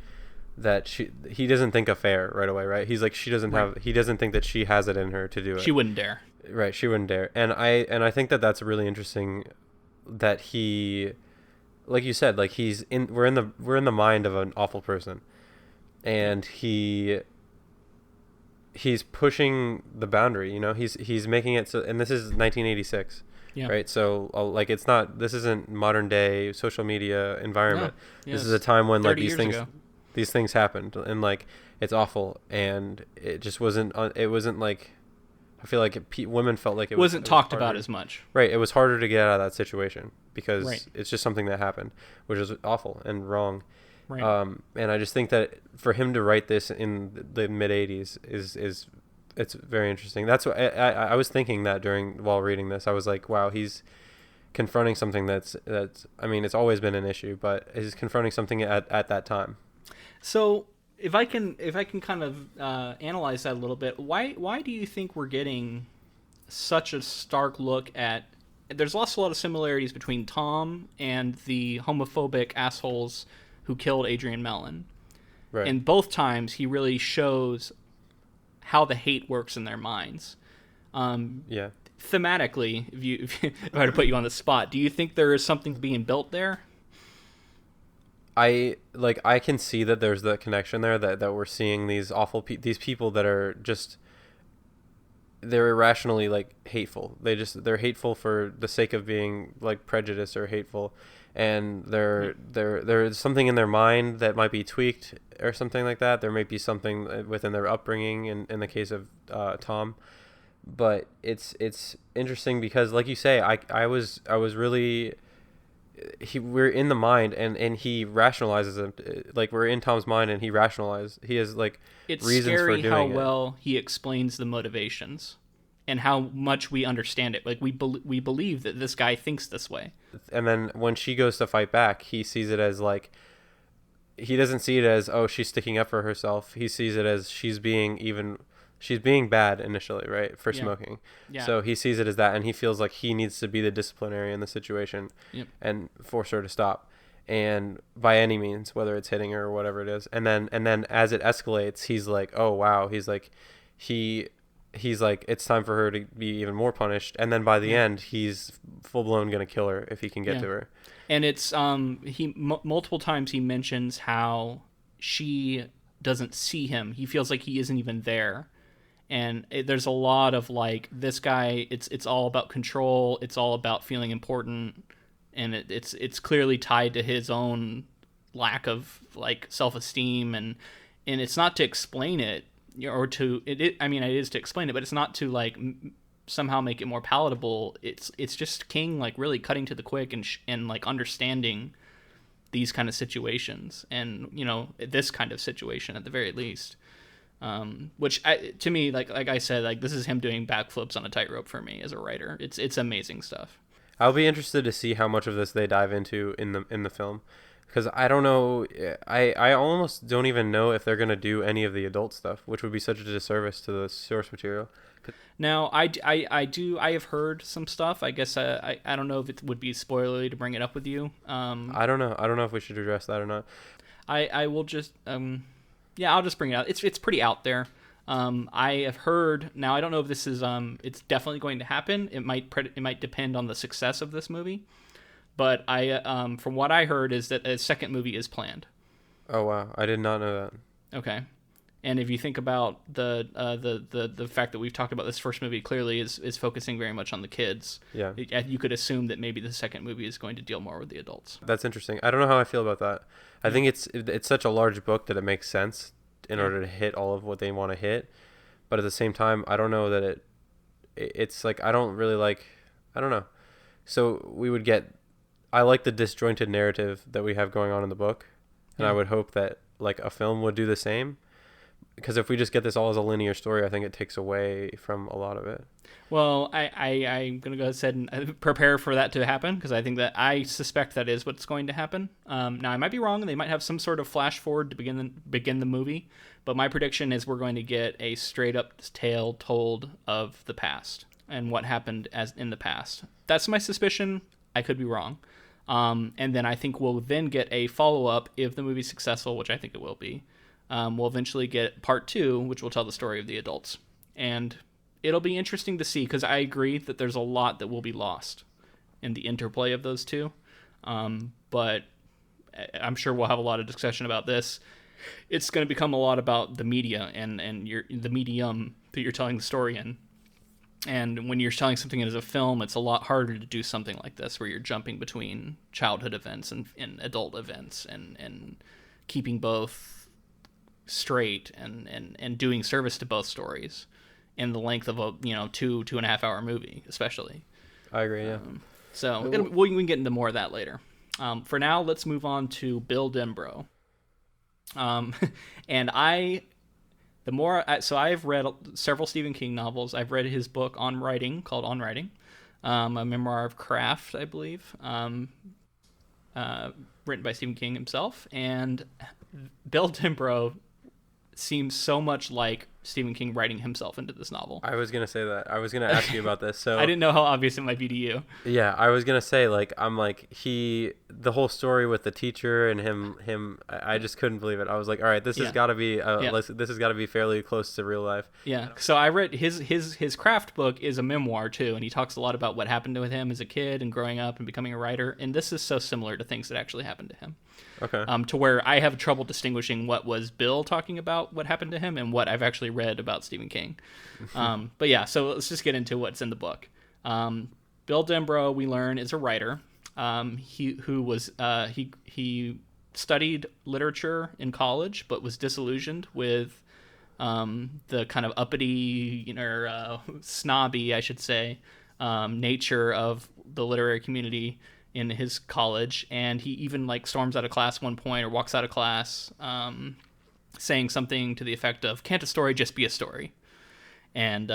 that he doesn't think affair right away, right? He's like, he doesn't think that she has it in her to do it. She wouldn't dare. Right, she wouldn't dare. And I think that that's really interesting that he, like you said, like we're in the mind of an awful person. And he's pushing the boundary, he's making it so, and this is 1986, right? So like, this isn't modern day social media environment. No. This is a time when like these things happened, and like, it's awful. And it just wasn't like, I feel like women felt like it wasn't talked about as much. Right. It was harder to get out of that situation because it's just something that happened, which is awful and wrong. Right. And I just think that for him to write this in the mid '80s is it's very interesting. That's what I was thinking that while reading this. I was like, wow, he's confronting something that's I mean, it's always been an issue, but he's confronting something at that time. So if I can kind of analyze that a little bit, why do you think we're getting such a stark look at? There's also a lot of similarities between Tom and the homophobic assholes who killed Adrian Mellon. Right. And both times he really shows how the hate works in their minds. Yeah. Thematically, if I had to put you on the spot, do you think there is something being built there? I can see that there's the connection there, that we're seeing these these people that are just, they're irrationally like hateful. They're hateful for the sake of being like prejudiced or hateful, and there's something in their mind that might be tweaked or something like that. There might be something within their upbringing in the case of Tom. But it's interesting because, like you say, I was really, we're in the mind, and he rationalizes it. Like, we're in Tom's mind and he has like It's reasons for scary how doing it. well he explains the motivations and how much we understand it. Like we believe that this guy thinks this way. And then when she goes to fight back, he sees it as like, he doesn't see it as, oh, she's sticking up for herself. He sees it as she's being bad initially, right, for Yeah. smoking. Yeah. So he sees it as that, and he feels like he needs to be the disciplinary in the situation, Yep. and force her to stop, and by any means, whether it's hitting her or whatever it is. And then as it escalates, he's like, oh wow, he's like, it's time for her to be even more punished. And then by the end, he's full blown gonna kill her if he can get Yeah. to her. And it's multiple times he mentions how she doesn't see him. He feels like he isn't even there. And there's a lot of like, this guy, it's all about control, it's all about feeling important, and it's clearly tied to his own lack of like self-esteem, and it's not to explain it, or to I mean, it is to explain it, but it's not to like somehow make it more palatable. It's just King like really cutting to the quick and like understanding these kind of situations, and this kind of situation at the very least. Which to me, like I said, like this is him doing backflips on a tightrope for me as a writer. It's amazing stuff. I'll be interested to see how much of this they dive into in the film, because I don't know. I almost don't even know if they're gonna do any of the adult stuff, which would be such a disservice to the source material. Now, I have heard some stuff. I guess I don't know if it would be spoilery to bring it up with you. I don't know. I don't know if we should address that or not. I will just yeah, I'll just bring it out. It's pretty out there. I have heard, now I don't know if this is it's definitely going to happen. It might depend on the success of this movie, but I from what I heard is that a second movie is planned. Oh wow, I did not know that. Okay. And if you think about the fact that we've talked about, this first movie clearly is focusing very much on the kids. Yeah, You could assume that maybe the second movie is going to deal more with the adults. that's interesting. I don't know how I feel about that. I think it's such a large book that it makes sense in order to hit all of what they want to hit, but at the same time, I don't know that it's like, I don't really like, I don't know. So we would get, I like the disjointed narrative that we have going on in the book, and I would hope that like a film would do the same. Because if we just get this all as a linear story, I think it takes away from a lot of it. Well, I'm going to go ahead and prepare for that to happen, because I suspect that is what's going to happen. Now, I might be wrong. They might have some sort of flash forward to begin the movie, but my prediction is we're going to get a straight-up tale told of the past and what happened as in the past. That's my suspicion. I could be wrong. And then I think we'll then get a follow-up if the movie's successful, which I think it will be. We'll eventually get part 2, which will tell the story of the adults. And it'll be interesting to see, because I agree that there's a lot that will be lost in the interplay of those two. But I'm sure we'll have a lot of discussion about this. It's going to become a lot about the media and the medium that you're telling the story in. And when you're telling something as a film, it's a lot harder to do something like this, where you're jumping between childhood events and adult events, and keeping both straight and doing service to both stories in the length of a 2.5 hour movie, especially. I agree. Yeah. So we can get into more of that later. For now, let's move on to Bill Denbrough. Um, and I the more I, so I've read several Stephen King novels. I've read his book on writing called On Writing, a memoir of craft, I believe, uh, written by Stephen King himself. And Bill Denbrough seems so much like Stephen King writing himself into this novel. I was gonna say that. I was gonna ask you about this. I So didn't know how obvious it might be to you. yeah, I was gonna say like I'm like the whole story with the teacher and him. I just couldn't believe it. I was like, all right, this has Yeah, got to be yeah, this has got to be fairly close to real life. yeah. So I read his craft book is a memoir too, and he talks a lot about what happened to him as a kid and growing up and becoming a writer. And this is so similar to things that actually happened to him. Okay. To where I have trouble distinguishing what was Bill talking about, what happened to him, and what I've actually read about Stephen King. But yeah, so let's just get into what's in the book. Bill Denbrough, we learn, is a writer. He studied literature in college, but was disillusioned with the kind of uppity, snobby, I should say, nature of the literary community in his college, and he even like storms out of class one point or walks out of class saying something to the effect of "Can't a story just be a story?" And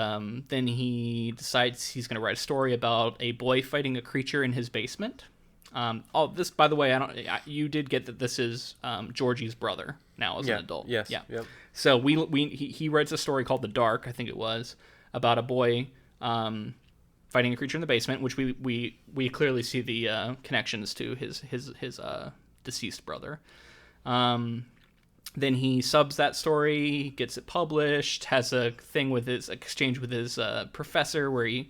then he decides he's going to write a story about a boy fighting a creature in his basement. This, by the way, you did get that this is Georgie's brother now as an adult. Yes. Yeah. Yep. So he writes a story called The Dark, I think it was, about a boy fighting a creature in the basement, which we clearly see the connections to his deceased brother. Then he subs that story, gets it published, has a thing with his exchange with his professor where he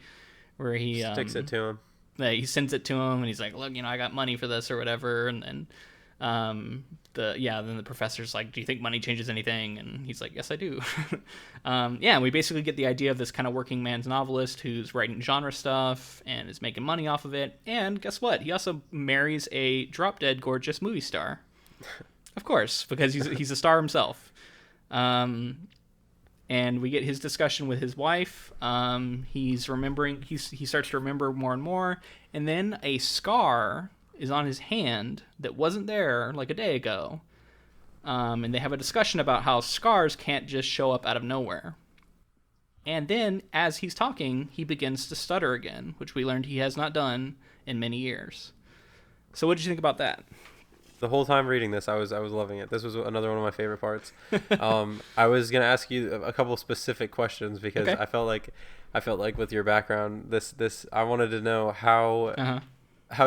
Sticks it to him. he sends it to him and he's like, look, I got money for this or whatever. And then then the professor's like, do you think money changes anything? And he's like, yes, I do. And we basically get the idea of this kind of working man's novelist who's writing genre stuff and is making money off of it. And guess what? He also marries a drop dead gorgeous movie star. Of course, because he's a star himself. And we get his discussion with his wife. He's remembering. He starts to remember more and more, and then a scar is on his hand that wasn't there like a day ago. And they have a discussion about how scars can't just show up out of nowhere. And then, as he's talking, he begins to stutter again, which we learned he has not done in many years. So, what did you think about that? The whole time reading this, I was loving it. This was another one of my favorite parts. I was gonna ask you a couple specific questions because Okay. I felt like with your background, this I wanted to know how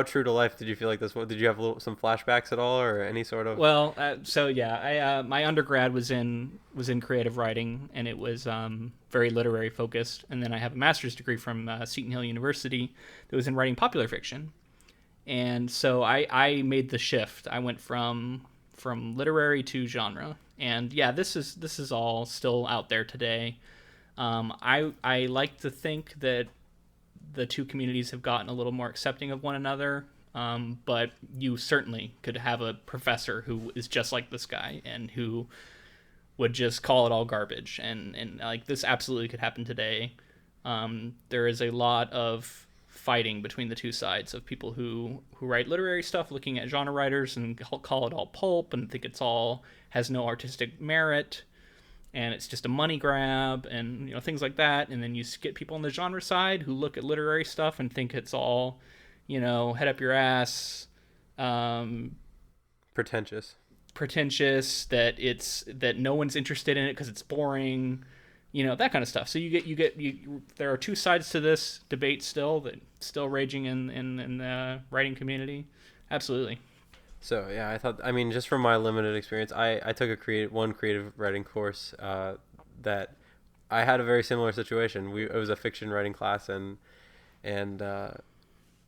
true to life did you feel like this was? Did you have some flashbacks at all or any sort of? Well, I my undergrad was in creative writing, and it was very literary focused. And then I have a master's degree from Seton Hill University that was in writing popular fiction. And so I made the shift. I went from literary to genre. And yeah, this is all still out there today. I like to think that the two communities have gotten a little more accepting of one another. But you certainly could have a professor who is just like this guy and who would just call it all garbage. And like this absolutely could happen today. There is a lot of fighting between the two sides of people who write literary stuff looking at genre writers and call it all pulp and think it's all has no artistic merit and it's just a money grab and things like that. And then you get people on the genre side who look at literary stuff and think it's all head up your ass, Pretentious. that no one's interested in it because it's boring, that kind of stuff. So there are two sides to this debate still raging in the writing community. Absolutely. So yeah, I mean, just from my limited experience, I took one creative writing course that I had a very similar situation. It was a fiction writing class, and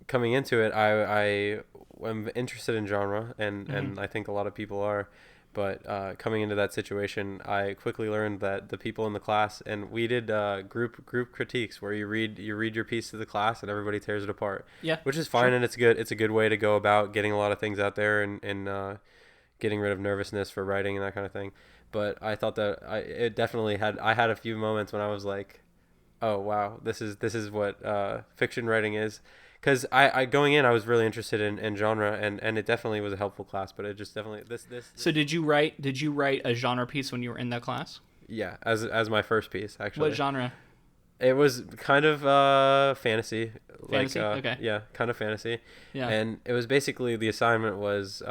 coming into it, I am interested in genre, and I think a lot of people are. But coming into that situation, I quickly learned that the people in the class, and we did group critiques where you read your piece to the class and everybody tears it apart. Yeah, which is fine, sure. and it's good. It's a good way to go about getting a lot of things out there and getting rid of nervousness for writing and that kind of thing. But I thought that it definitely I had a few moments when I was like, oh wow, this is what fiction writing is. because I going in, I was really interested in genre, and it definitely was a helpful class, but it just definitely So did you write a genre piece when you were in that class? yeah, as my first piece What actually. genre? It was kind of fantasy, like Fantasy? Okay. yeah, kind of fantasy, Yeah. and it was basically the assignment was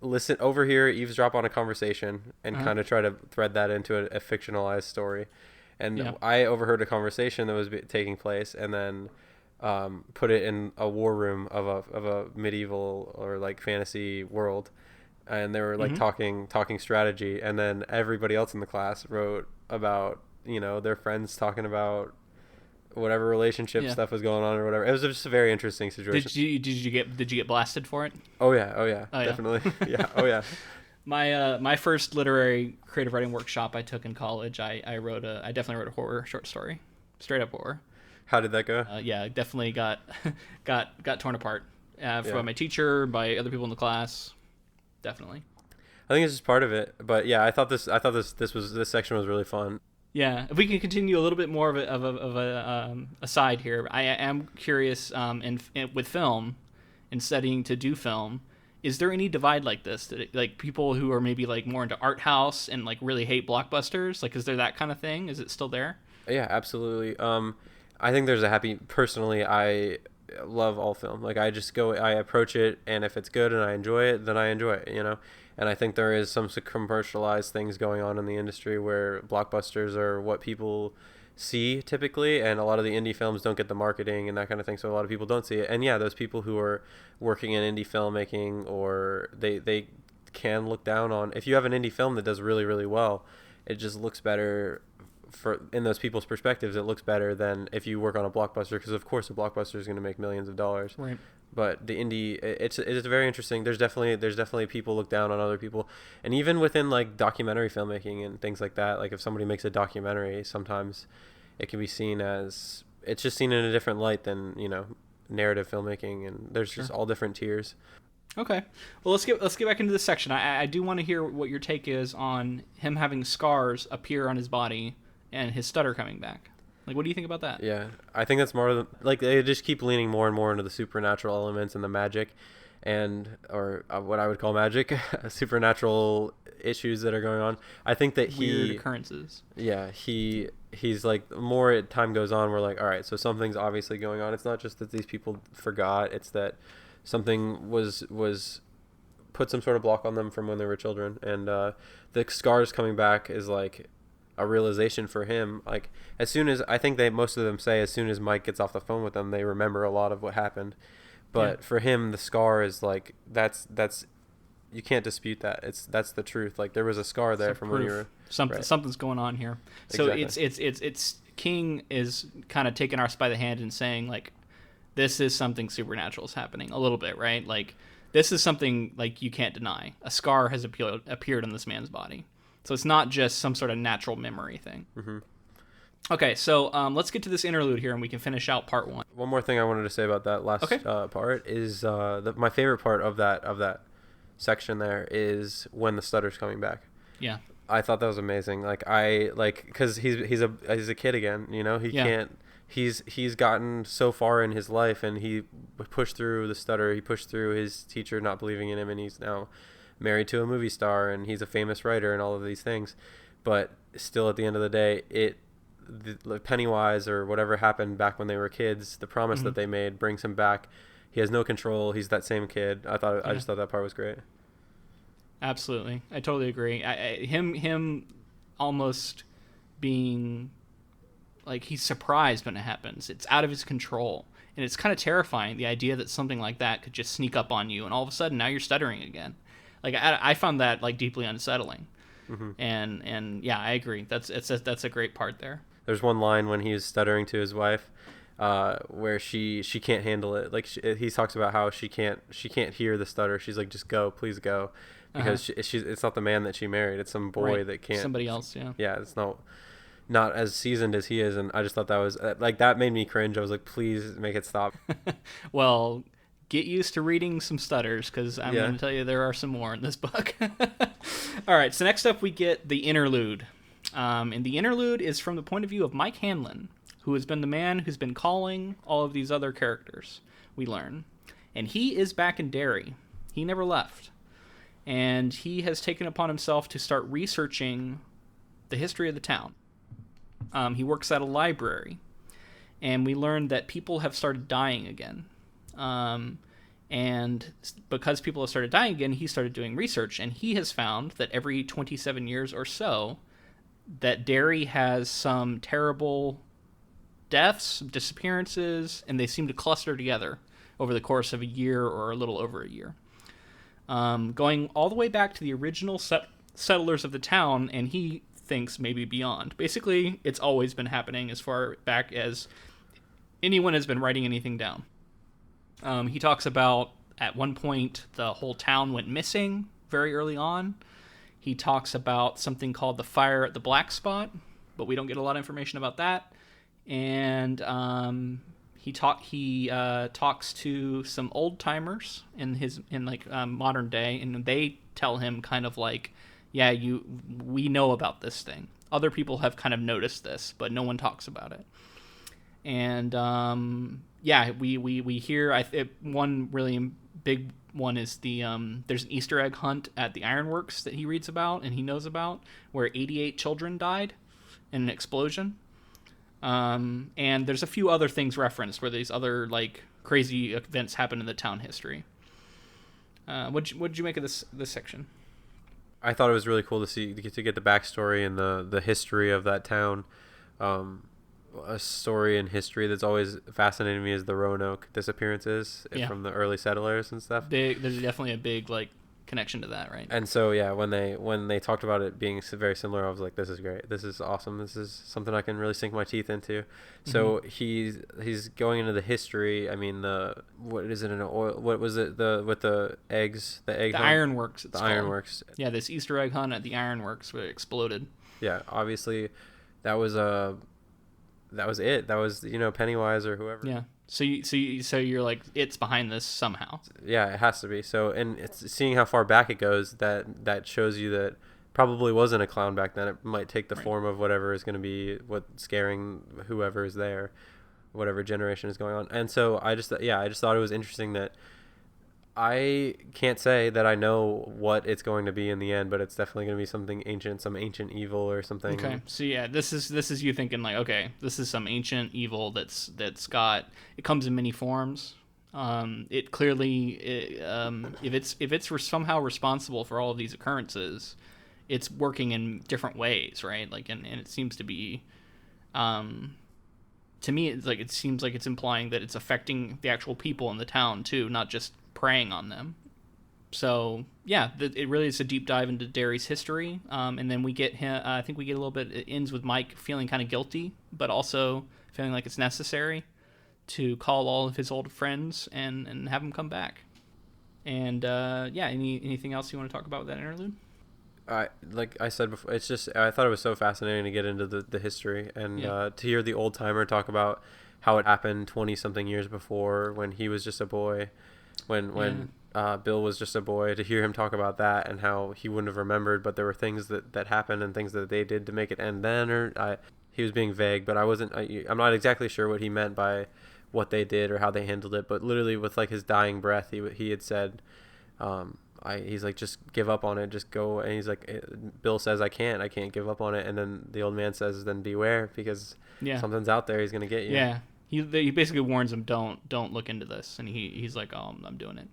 listen over here, eavesdrop on a conversation, and Uh-huh. kind of try to thread that into a fictionalized story. Yeah. And I overheard a conversation that was taking place, and then put it in a war room of a medieval or like fantasy world, and they were like Mm-hmm. talking strategy, and then everybody else in the class wrote about their friends talking about whatever relationship Yeah. stuff was going on or whatever. It was just a very interesting situation. Did you get blasted for it? Oh yeah, Oh yeah. definitely. Yeah, oh yeah. My first literary creative writing workshop I took in college, I definitely wrote a horror short story, straight up horror. How did that go? Yeah, I definitely got got torn apart Yeah, by my teacher, by other people in the class. Definitely. I think it's just part of it. But yeah, this section was really fun. Yeah, if we can continue a little bit more of a aside here, I am curious. With film and studying to do film, is there any divide like this? Like people who are maybe like more into art house and like really hate blockbusters? Like, is there that kind of thing? Is it still there? Yeah, absolutely. I think there's a happy. Personally, I love all film. Like I approach it, and if it's good and I enjoy it, then I enjoy it. And I think there is some commercialized things going on in the industry where blockbusters are what people see typically, and a lot of the indie films don't get the marketing and that kind of thing, so a lot of people don't see it. And yeah, those people who are working in indie filmmaking, or they can look down on, if you have an indie film that does really really well, it just looks better for in those people's perspectives. It looks better than if you work on a blockbuster, because of course a blockbuster is going to make millions of dollars. Right. But the indie, it's very interesting. There's definitely people look down on other people, and even within like documentary filmmaking and things like that, like if somebody makes a documentary, sometimes it can be seen as, it's just seen in a different light than narrative filmmaking, and there's Sure. just all different tiers. Okay. Well, let's get back into this section. I do want to hear what your take is on him having scars appear on his body and his stutter coming back. Like, what do you think about that? Yeah, I think that's more like they just keep leaning more and more into the supernatural elements and the magic, and or what I would call magic, supernatural issues that are going on. I think that Weird occurrences. yeah, he's like, the more time goes on, we're like, all right, so something's obviously going on. It's not just that these people forgot; it's that something was put some sort of block on them from when they were children, and the scars coming back is like a realization for him. Like, as soon as, I think they, most of them say, as soon as Mike gets off the phone with them, they remember a lot of what happened. Yeah. But for him, the scar is like, that's you can't dispute that. That's the truth. Like, there was a scar there Some from when you proof. were Something right. something's going on here. So Exactly. it's King is kind of taking us by the hand and saying like, this is something supernatural is happening a little bit, right? Like, this is something like you can't deny. A scar has appeared on this man's body. So it's not just some sort of natural memory thing. Hmm. Okay, so let's get to this interlude here, and we can finish out part one. One more thing I wanted to say about that last Okay. part is my favorite part of that section there is when the stutter's coming back. Yeah. I thought that was amazing. Like, I like, because he's a kid again. He Yeah. can't. He's gotten so far in his life, and he pushed through the stutter. He pushed through his teacher not believing in him, and he's now married to a movie star, and he's a famous writer, and all of these things. But still, at the end of the day, the Pennywise or whatever happened back when they were kids, the promise Hmm. that they made brings him back. He has no control. He's that same kid. I Yeah. just thought that part was great. Absolutely, I totally agree. Him almost being like he's surprised when it happens. It's out of his control, and it's kind of terrifying. The idea that something like that could just sneak up on you, and all of a sudden now you're stuttering again. Like I found that like deeply unsettling. Hmm. And yeah, I agree. That's a great part there. There's one line when he's stuttering to his wife, where she can't handle it. Like, he talks about how she can't hear the stutter. She's like, just go, please go, Uh-huh. because it's not the man that she married. It's some boy Right. that can't. Somebody else. Yeah. Yeah, it's not as seasoned as he is, and I just thought that was like, that made me cringe. I was like, please make it stop. Well, get used to reading some stutters because I'm Yeah. going to tell you there are some more in this book. All right, so next up we get the interlude. And the interlude is from the point of view of Mike Hanlon, who has been the man who's been calling all of these other characters, we learn. And he is back in Derry. He never left. And he has taken upon himself to start researching the history of the town. He works at a library. And we learn that people have started dying again. And because people have started dying again, he started doing research. And he has found that every 27 years or so, that Derry has some terrible deaths, disappearances, and they seem to cluster together over the course of a year or a little over a year. Going all the way back to the original settlers of the town, and he thinks maybe beyond. Basically, it's always been happening as far back as anyone has been writing anything down. He talks about, at one point, the whole town went missing very early on. He talks about something called the fire at the Black Spot, but we don't get a lot of information about that. And he talks to some old timers in modern day, and they tell him kind of like, yeah, we know about this thing. Other people have kind of noticed this, but no one talks about it. And we hear one really big one is there's an Easter egg hunt at the ironworks that he reads about and he knows about, where 88 children died in an explosion. And there's a few other things referenced where these other like crazy events happen in the town history. What'd you make of this section? I thought it was really cool to get the backstory and the history of that town. A story in history that's always fascinated me is the Roanoke disappearances from the early settlers and stuff. There's definitely a big like connection to that, right? And so when they talked about it being very similar, I was like, this is great, this is awesome, this is something I can really sink my teeth into. So he's going into the history. I mean, what is it in oil? What was it with the eggs? The egg. The hunt? ironworks. The ironworks. Yeah, this Easter egg hunt at the ironworks where it exploded. Yeah, obviously, that was it. That was Pennywise or whoever. Yeah. So you're like, it's behind this somehow. Yeah, it has to be. So, and it's seeing how far back it goes, that shows you that probably wasn't a clown back then. It might take the form of whatever is going to be what scaring whoever is there, whatever generation is going on. And so I just thought it was interesting that I can't say that I know what it's going to be in the end, but it's definitely going to be something ancient, some ancient evil or something. Okay, so yeah, this is you thinking like, okay, this is some ancient evil that's got, it comes in many forms. It clearly, if it's somehow responsible for all of these occurrences, it's working in different ways, right? Like, and it seems to be, to me, it seems like it's implying that it's affecting the actual people in the town too, not just preying on them. So yeah, it really is a deep dive into Derry's history, and then we get him. I think we get a little bit. It ends with Mike feeling kind of guilty, but also feeling like it's necessary to call all of his old friends and have them come back. And anything else you want to talk about with that interlude? Like I said before, it's just I thought it was so fascinating to get into the history and to hear the old timer talk about how it happened 20 something years before when he was just a boy. When Bill was just a boy, to hear him talk about that and how he wouldn't have remembered, but there were things that happened and things that they did to make it end then, he was being vague, but I'm not exactly sure what he meant by what they did or how they handled it, but literally with like his dying breath, he had said, he's like, just give up on it, just go. And he's like, Bill says, I can't give up on it. And then the old man says, then beware, because something's out there, he's going to get you. Yeah. He basically warns him, don't look into this, and he's like, oh, I'm doing it.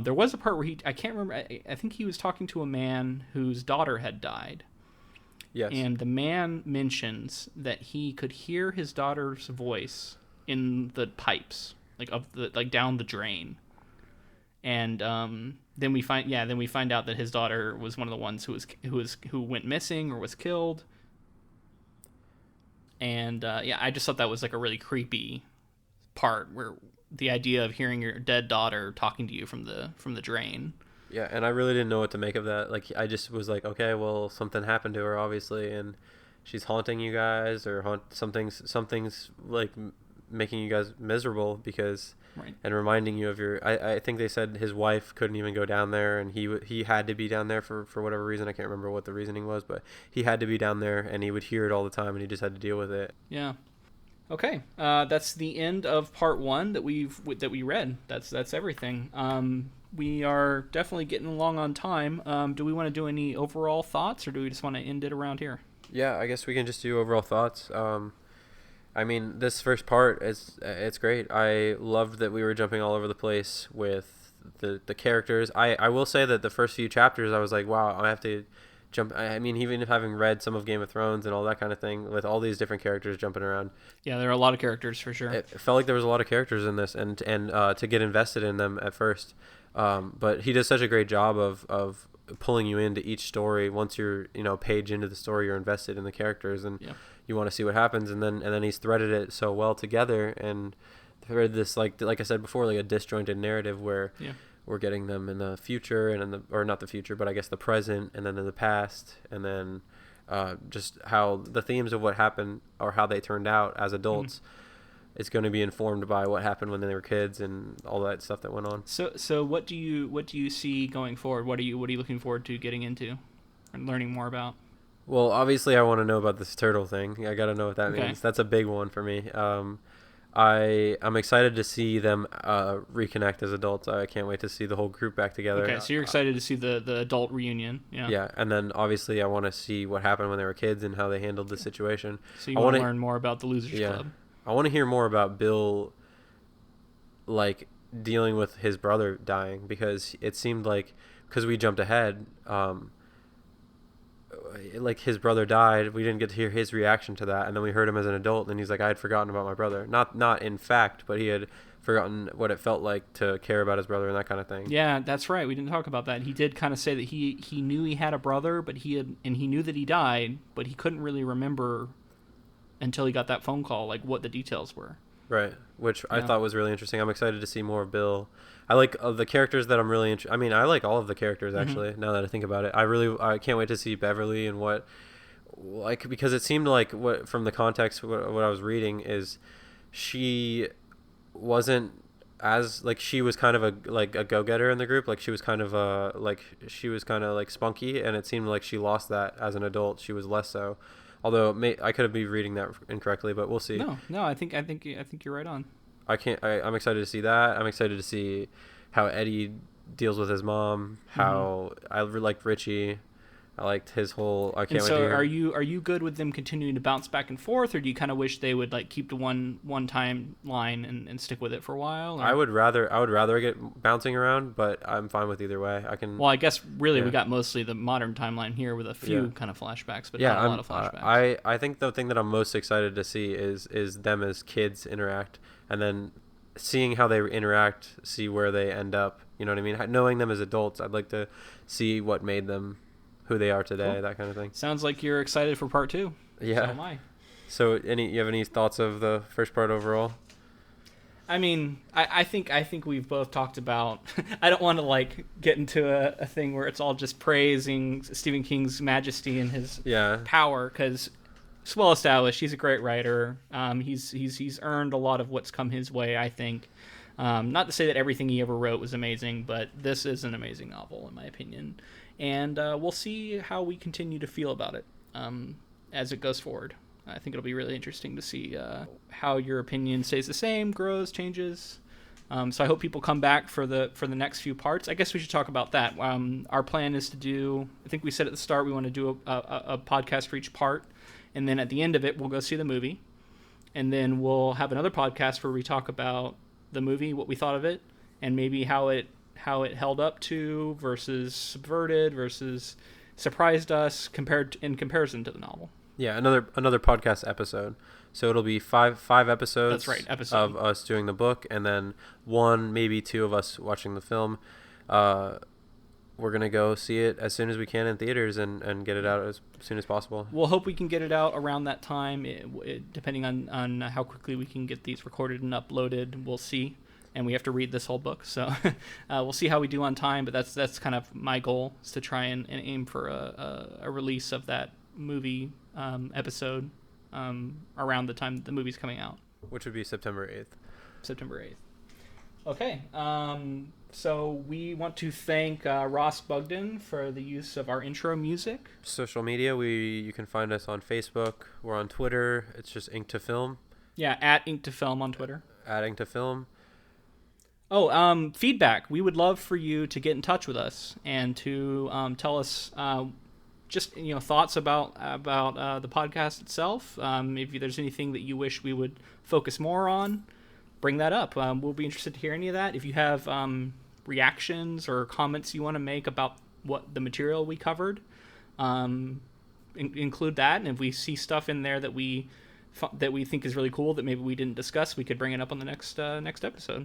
There was a part where I can't remember. I think he was talking to a man whose daughter had died. Yes. And the man mentions that he could hear his daughter's voice in the pipes, like down the drain. And then we find out that his daughter was one of the ones who went missing or was killed. And I just thought that was like a really creepy part, where the idea of hearing your dead daughter talking to you from the drain. Yeah, and I really didn't know what to make of that. Like, I just was like, okay, well, something happened to her, obviously, and she's haunting you guys, or something's like making you guys miserable because, right. And reminding you of your. I think they said his wife couldn't even go down there, and he had to be down there for whatever reason. I can't remember what the reasoning was, but he had to be down there, and he would hear it all the time, and he just had to deal with it. Yeah. Okay, that's the end of part one that we read. That's everything. We are definitely getting along on time. Do we want to do any overall thoughts, or do we just want to end it around here? Yeah, I guess we can just do overall thoughts. I mean, this first part is it's great. I loved that we were jumping all over the place with the characters. I will say that the first few chapters, I was like, wow, I have to jump. I mean, even having read some of Game of Thrones and all that kind of thing, with all these different characters jumping around, Yeah, there are a lot of characters for sure. it felt like there was a lot of characters in this, and to get invested in them at first. But he does such a great job of pulling you into each story. Once you're page into the story, you're invested in the characters, and Yeah. you want to see what happens. And then he's threaded it so well together, and threaded this like I said before, like a disjointed narrative where Yeah. we're getting them in the future and or not the future, but I guess the present, and then in the past, and then just how the themes of what happened or how they turned out as adults. Mm-hmm. It's going to be informed by what happened when they were kids and all that stuff that went on. So what do you see going forward? What are you looking forward to getting into and learning more about? Well, obviously, I want to know about this turtle thing. I got to know what that means. That's a big one for me. I'm excited to see them reconnect as adults. I can't wait to see the whole group back together. Okay, so you're excited to see the adult reunion. Yeah. Yeah, and then obviously I want to see what happened when they were kids and how they handled the situation. So you want to learn more about the Losers Yeah. Club. I want to hear more about Bill, like, dealing with his brother dying, because it seemed like, because we jumped ahead, like his brother died, we didn't get to hear his reaction to that, and then we heard him as an adult, and he's like, I had forgotten about my brother. Not in fact, but he had forgotten what it felt like to care about his brother and that kind of thing. Yeah, that's right. We didn't talk about that. He did kind of say that he knew he had a brother, but he knew that he died, but he couldn't really remember until he got that phone call, like what the details were. Right, which I thought was really interesting. I'm excited to see more of Bill. I like the characters that I'm really I mean, I like all of the characters, actually, now that I think about it. I can't wait to see Beverly and what, like, because it seemed like, what from the context, what I was reading is she wasn't as, like, she was kind of a go-getter in the group. Like, she was kind of like spunky, and it seemed like she lost that as an adult. She was less so. Although I could be reading that incorrectly, but we'll see. No, I think you're right on. I'm excited to see that. I'm excited to see how Eddie deals with his mom. How I liked Richie. I liked his whole. I can't wait to hear. Are you good with them continuing to bounce back and forth, or do you kind of wish they would like keep to one timeline and stick with it for a while? Or? I would rather get bouncing around, but I'm fine with either way. I can. Well, I guess really we got mostly the modern timeline here with a few kind of flashbacks, but not a lot of flashbacks. I think the thing that I'm most excited to see is them as kids interact, and then seeing how they interact, see where they end up. You know what I mean? Knowing them as adults, I'd like to see what made them who they are today, that kind of thing. Sounds like you're excited for part 2. Yeah. So am I. So you have any thoughts of the first part overall? I mean, I think we've both talked about. I don't want to like get into a thing where it's all just praising Stephen King's majesty and his power, because it's well established. He's a great writer. He's earned a lot of what's come his way, I think. Not to say that everything he ever wrote was amazing, but this is an amazing novel in my opinion. And we'll see how we continue to feel about it as it goes forward. I think it'll be really interesting to see how your opinion stays the same, grows, changes. So I hope people come back for the next few parts. I guess we should talk about that. Our plan is to do, I think we said at the start, we want to do a podcast for each part. And then at the end of it, we'll go see the movie. And then we'll have another podcast where we talk about the movie, what we thought of it, and maybe how it held up to versus subverted versus surprised us in comparison to the novel. Yeah, another podcast episode. So it'll be five episodes. That's right, of us doing the book, and then one, maybe two of us watching the film. We're gonna go see it as soon as we can in theaters and get it out as soon as possible. We'll hope we can get it out around that time, depending on how quickly we can get these recorded and uploaded. We'll see. And we have to read this whole book, so we'll see how we do on time. But that's kind of my goal, is to try and aim for a release of that movie episode around the time the movie's coming out, which would be September 8th. September 8th. Okay. So we want to thank Ross Bugden for the use of our intro music. Social media, you can find us on Facebook. We're on Twitter. It's just Ink to Film. Yeah, at Ink to Film on Twitter. Adding to film. Oh, feedback. We would love for you to get in touch with us and to tell us just thoughts about the podcast itself. If there's anything that you wish we would focus more on, bring that up. We'll be interested to hear any of that. If you have reactions or comments you want to make about what the material we covered, include that. And if we see stuff in there that we think is really cool that maybe we didn't discuss, we could bring it up on the next episode.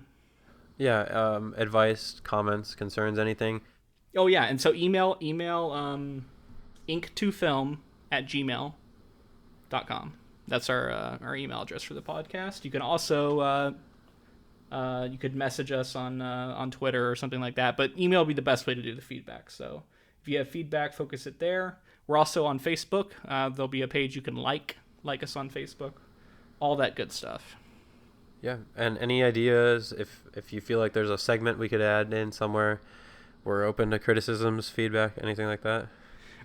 Yeah, advice, comments, concerns, anything. Oh yeah, and so email ink2film@gmail.com. That's our email address for the podcast. You can also you could message us on Twitter or something like that, but email would be the best way to do the feedback. So if you have feedback, focus it there. We're also on Facebook. There'll be a page you can like us on Facebook. All that good stuff. Yeah, and any ideas, if you feel like there's a segment we could add in somewhere, we're open to criticisms, feedback, anything like that.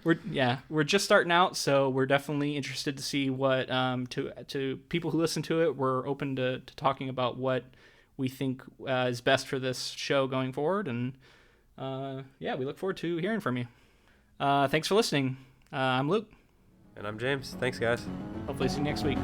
We're just starting out, so we're definitely interested to see what to people who listen to it. We're open to talking about what we think is best for this show going forward, and we look forward to hearing from you. Thanks for listening. I'm Luke. And I'm James. Thanks, guys. Hopefully see you next week.